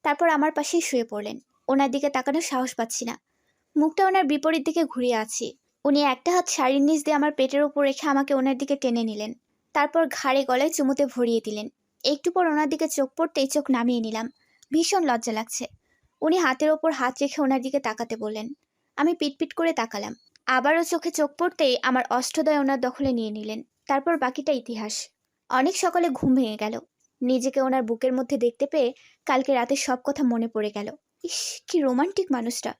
তারপর আমার পাশেই শুয়ে পড়লেন। ওনার দিকে তাকানোর সাহস পাচ্ছি না। মুখটা ওনার বিপরীত দিকে ঘুরিয়ে আছি। উনি একটা হাত শাড়ির নিচ দিয়ে আমার পেটের ওপর রেখে আমাকে ওনার দিকে টেনে নিলেন। তারপর ঘাড়ে গলায় চুমুতে ভরিয়ে দিলেন। একটু পর ওনার দিকে চোখ পড়তেই চোখ নামিয়ে নিলাম। ভীষণ লজ্জা লাগছে। উনি হাতের ওপর হাত রেখে ওনার দিকে তাকাতে বললেন। আমি পিটপিট করে তাকালাম। আবারও চোখে চোখ পড়তেই আমার অষ্টদয় ওনার দখলে নিয়ে নিলেন। তারপর বাকিটা ইতিহাস। অনেক সকালে ঘুম ভেঙে গেল। নিজেকে ওনার বুকের মধ্যে দেখতে পেয়ে কালকে রাতে সব কথা মনে পড়ে গেল। ইস, কি রোমান্টিক মানুষটা।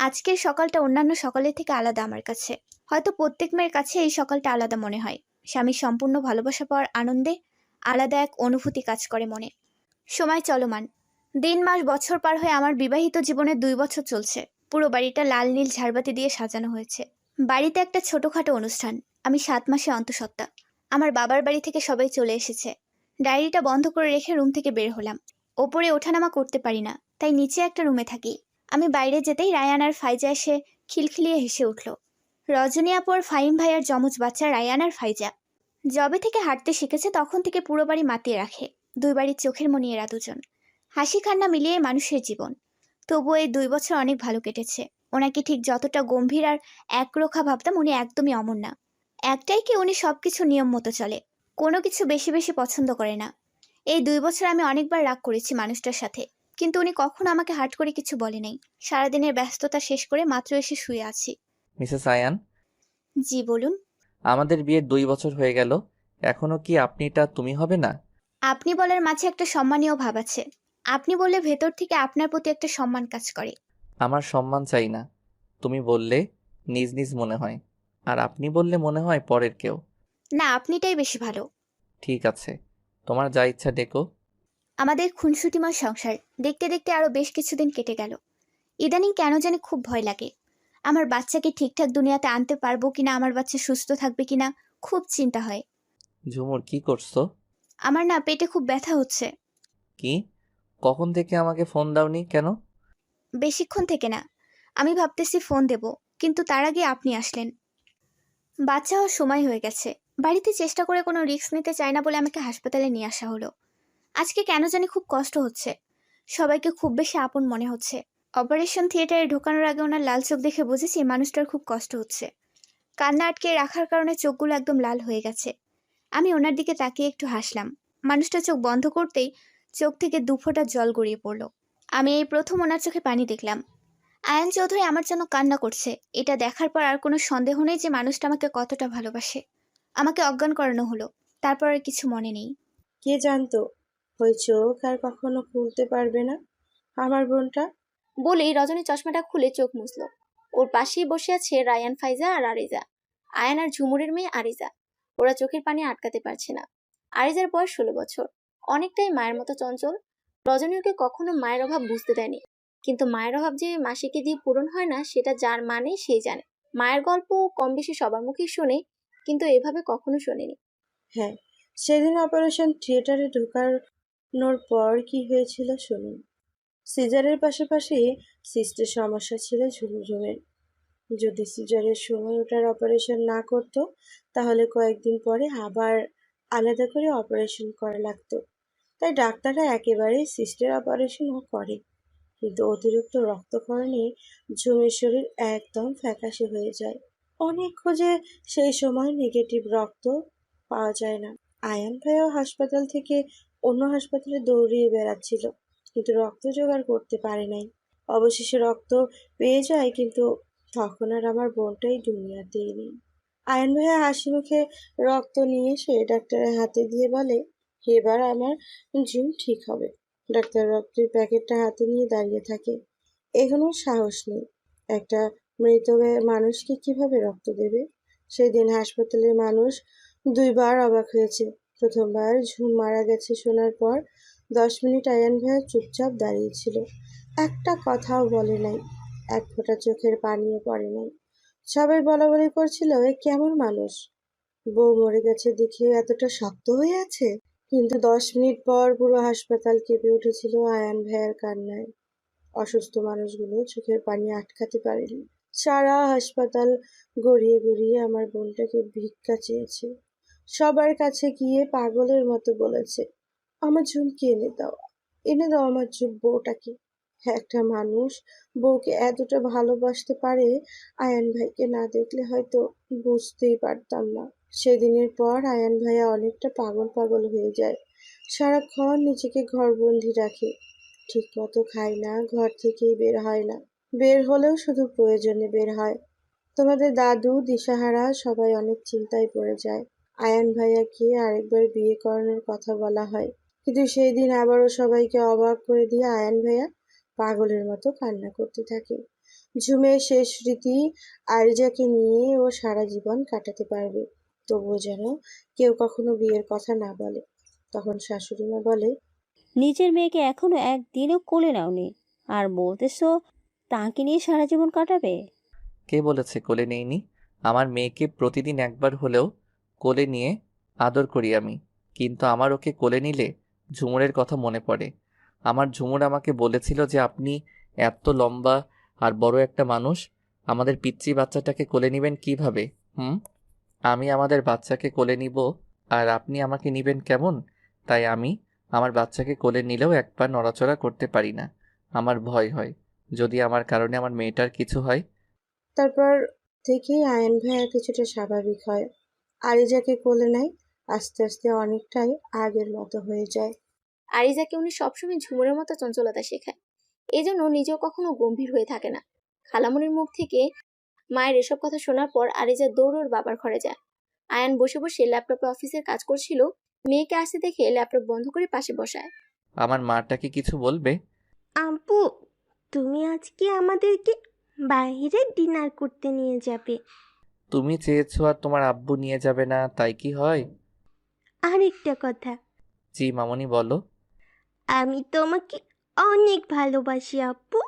আজকের সকালটা অন্যান্য সকালের থেকে আলাদা আমার কাছে। হয়তো প্রত্যেক মেয়ের কাছে এই সকালটা আলাদা মনে হয়। স্বামীর সম্পূর্ণ ভালোবাসা পাওয়ার আনন্দে আলাদা এক অনুভূতি কাজ করে মনে। সময় চলমান। দিন মাস বছর পার হয়ে আমার বিবাহিত জীবনের 2 বছর চলছে। পুরো বাড়িটা লাল নীল ঝাড়বাতি দিয়ে সাজানো হয়েছে। বাড়িতে একটা ছোটখাটো অনুষ্ঠান। আমি 7 মাসে অন্তঃসত্ত্বা। আমার বাবার বাড়ি থেকে সবাই চলে এসেছে। ডায়েরিটা বন্ধ করে রেখে রুম থেকে বের হলাম। ওপরে ওঠানামা করতে পারি না, তাই নিচে একটা রুমে থাকি। আমি বাইরে যেতেই রায়ান আর ফাইজা এসে খিলখিলিয়ে হেসে উঠল। রজনী আপু আর ফাহিম ভাইয়ার যমজ বাচ্চা রায়ান আর ফাইজা। যবে থেকে হাঁটতে শিখেছে তখন থেকে পুরো বাড়ি মাতিয়ে রাখে। 2 বাড়ির চোখের মনি এরা দুজন। হাসি কান্না মিলিয়ে মানুষের জীবন। তবুও এই 2 বছর অনেক ভালো কেটেছে। ওনাকে ঠিক যতটা গম্ভীর আর একরোখা ভাবতাম, উনি একদমই অমন না। একটাই কি, উনি সবকিছু নিয়ম মতো চলে। কোনো কিছু বেশি বেশি পছন্দ করে না। এই 2 বছর আমি অনেকবার রাগ করেছি মানুষটার সাথে, কিন্তু উনি কখনো আমাকে হার্ট করে কিছু বলে নাই। সারাদিনের ব্যস্ততা শেষ করে মাত্র এসে শুয়ে আছি। মিসেস আয়ান, জি বলুন। আমাদের বিয়ের 2 বছর হয়ে গেল, এখনো কি আপনিটা তুমি হবে না? আপনি বলার মাঝে একটা সম্মানীয় ভাব আছে। আপনি বললে ভেতর থেকে আপনার প্রতি একটা সম্মান কাজ করে। আমার সম্মান চাই না। তুমি বললে নিজ নিজ মনে হয়, আর আপনি বললে মনে হয় পরের কেউ। না, আপনিটাই বেশি ভালো। ঠিক আছে, তোমার যা ইচ্ছা ডেকো। আমাদের খুনসুটিময় সংসার দেখতে দেখতে আরো বেশ কিছুদিন কেটে গেল। ইদানিং কেন জানি খুব ভয় লাগে। আমার বাচ্চাকে ঠিকঠাক দুনিয়াতে আনতে পারবো কিনা, আমার বাচ্চা সুস্থ থাকবে কিনা, খুব চিন্তা হয়। ঝুমুর, কি করছো? আমার না পেটে খুব ব্যথা হচ্ছে। কি? কখন থেকে আমাকে ফোন দাওনি কেন? বেশিক্ষণ থেকে না। আমি ভাবতেছি ফোন দেব, কিন্তু তার আগে আপনি আসলেন। বাচ্চা হওয়ার সময় হয়ে গেছে। বাড়িতে চেষ্টা করে কোনো রিস্ক নিতে চাই না বলে আমাকে হাসপাতালে নিয়ে আসা হলো। আজকে কেন জানি খুব কষ্ট হচ্ছে। সবাইকে খুব বেশি আপন মনে হচ্ছে। অপারেশন থিয়েটারে ঢোকানোর আগে ওনার লাল চোখ দেখে বুঝেছি মানুষটার খুব কষ্ট হচ্ছে। কান্না আটকে রাখার কারণে চোখগুলো একদম লাল হয়ে গেছে। আমি ওনার দিকে তাকিয়ে একটু হাসলাম। মানুষটা চোখ বন্ধ করতেই চোখ থেকে 2 ফোঁটা জল গড়িয়ে পড়ল। আমি এই প্রথম ওনার চোখে পানি দেখলাম। আয়ান চৌধুরী আমার জন্য কান্না করছে। এটা দেখার পর আর কোনো সন্দেহ নেই যে মানুষটা আমাকে কতটা ভালোবাসে। আমাকে অজ্ঞান করানো হলো। তারপর আর কিছু মনে নেই। কে জানতো ওই চোখ আর কখনো খুলতে পারবে না আমার বোনটা। বলেই রজনী চশমাটা খুলে চোখ মুছল। ওর পাশেই বসে আছে রায়ান, ফাইজা আর আরিজা। আয়ান আর ঝুমুরের মেয়ে আরিজা। ওরা চোখের পানি আটকাতে পারছে না। আরিজার বয়স 16 বছর। অনেকটাই মায়ের মতো চঞ্চল। রজনী ওকে কখনো মায়ের অভাব বুঝতে দেয়নি, কিন্তু মায়ের অভাব যে মাসিকে দিয়ে পূরণ হয় না সেটা যার মানে সেই জানে। মায়ের গল্প কম বেশি সবার মুখেই শোনে, কিন্তু এভাবে কখনো শোনেনি। হ্যাঁ, সেদিন অপারেশন থিয়েটারে ঢোকানোর পর কি হয়েছিল শুনুন। সিজারের পাশাপাশি সিস্টের সমস্যা ছিল ঝুমঝুমের। যদি সিজারের সময় ওটার অপারেশন না করতো তাহলে কয়েকদিন পরে আবার আলাদা করে অপারেশন করা লাগতো। তাই ডাক্তাররা একেবারেই সিস্টের অপারেশনও করে, কিন্তু অতিরিক্ত রক্তক্ষরণে ঝুমের শরীর একদম ফ্যাকাশে হয়ে যায়। অনেক খোঁজে সেই সময় নেগেটিভ রক্ত পাওয়া যায় না। আয়ান ভাইও হাসপাতাল থেকে অন্য হাসপাতালে দৌড়িয়ে বেড়াচ্ছিল, কিন্তু রক্ত জোগাড় করতে পারে নাই। অবশেষে রক্ত পেয়ে যায়, কিন্তু তখন আর আমার বোনটাই দুনিয়াতেই নেই। আয়ান ভাইয়া হাসি মুখে রক্ত নিয়ে এসে ডাক্তারের হাতে দিয়ে বলে, এবার আমার ঝুম ঠিক হবে। ডাক্তার রক্তের প্যাকেটটা হাতে নিয়ে দাঁড়িয়ে থাকে। এখনো সাহস নেই। একটা মৃত মানুষকে কিভাবে রক্ত দেবে? সেদিন হাসপাতালের মানুষ দুইবার অবাক হয়েছে। প্রথমবার ঝুম মারা গেছে শোনার পর 10 মিনিট আয়ান ভাইয়া চুপচাপ দাঁড়িয়েছিল, একটা কথাও বলে নাই, এক ফোঁটা চোখের পানিও পড়ে নাই। সবাই বলা বলি করছিল এ কেমন মানুষ, বউ মরে গেছে দেখে এতটা শক্ত হয়ে আছে। কিন্তু 10 মিনিট পর পুরো হাসপাতাল কেঁপে উঠেছিল আয়ান ভাইয়ার কান্নায়। অসুস্থ মানুষগুলো চোখের পানি আটকাতে পারেনি। সারা হাসপাতাল গড়িয়ে গড়িয়ে আমার বোনটাকে ভিক্ষা চেয়েছে, সবার কাছে গিয়ে পাগলের মতো বলেছে, আমার ঝুমকে এনে দাও, এনে দাও আমার বউটাকে। একটা মানুষ বউকে এতটা ভালোবাসতে পারে, আয়ান ভাইকে না দেখলে হয়তো বুঝতেই পারতাম না। সেদিনের পর আয়ান ভাইয়া অনেকটা পাগল পাগল হয়ে যায়, সারাক্ষণ নিজেকে ঘরবন্দি রাখে, ঠিক মতো খায় না, ঘর থেকেই বের হয় না, বের হলেও শুধু প্রয়োজনে বের হয়। তোমাদের দাদু দিশাহারা সবাই অনেক চিন্তায় পড়ে যায়। আয়ান ভাইয়াকে আরেকবার বিয়ে করানোর কথা বলা হয়, কিন্তু সেই দিন আবারও সবাইকে অবাক করে দিয়ে আয়ান ভাইয়া পাগলের মতো কান্না করতে থাকে। ঝুমের শেষ স্মৃতি আরিজাকে নিয়ে ও সারা জীবন কাটাতে পারবে, তবুও যেন কেউ কখনো বিয়ের কথা না বলে। তখন শাশুড়িমা বলে, নিজের মেয়েকে এখনো একদিনও কোলে নাওনি, আর বলতেছো তাকে নিয়ে সারা জীবন কাটাবে? কে বলেছে কোলে নেইনি? আমার মেয়েকে প্রতিদিন একবার হলেও কোলে নিয়ে আদর করি আমি। কিন্তু আমার ওকে কোলে নিলে ঝুমুরের কথা মনে পড়ে। আমার ঝুমুর আমাকে বলেছিল যে আপনি এত লম্বা আর বড় একটা মানুষ, আমাদের পিচ্চি বাচ্চাটাকে কোলে নিবেন কিভাবে? আমি আমাদের বাচ্চাকে কোলে নিব আর আপনি আমাকে নিবেন কেমন? তাই আমি আমার বাচ্চাকে কোলে নিলেও এক পা নড়াচড়া করতে পারি না। আমার ভয় হয়, যদি আমার কারণে আমার মেয়েটার কিছু হয়। তারপর থেকেই আয়ন ভাইয়া কিছুটা স্বাভাবিক হয়, আরিজাকে কোলে নেয়, আস্তে আস্তে অনেকটাই আগের মতো হয়ে যায়। আরিজাকে উনি সবসময় ঝুমুরের মতো চঞ্চলতা শেখায়, এই জন্য নিজেও কখনো গম্ভীর হয়ে থাকে না। খালামণির মুখ থেকে মায়ের এসব কথা শোনার পর আরিজা দৌড়ে ওর বাবার ঘরে যায়। আয়ান বসে বসে ল্যাপটপে অফিসের কাজ করছিল, মেয়েকে আসতে দেখে ল্যাপটপ বন্ধ করে পাশে বসায়। আমার মাটাকে কিছু বলবে? আপু, তুমি আজকে আমাদেরকে বাইরে ডিনার করতে নিয়ে যাবে। তুমি চেয়েছো আর তোমার আব্বু নিয়ে যাবে না, তাই কি হয়? আরেকটা কথা, জি মামনি বলো। আমি তোমাকে অনেক ভালোবাসি আপু।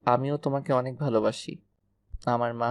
আমিও তোমাকে অনেক ভালোবাসি আমার মা।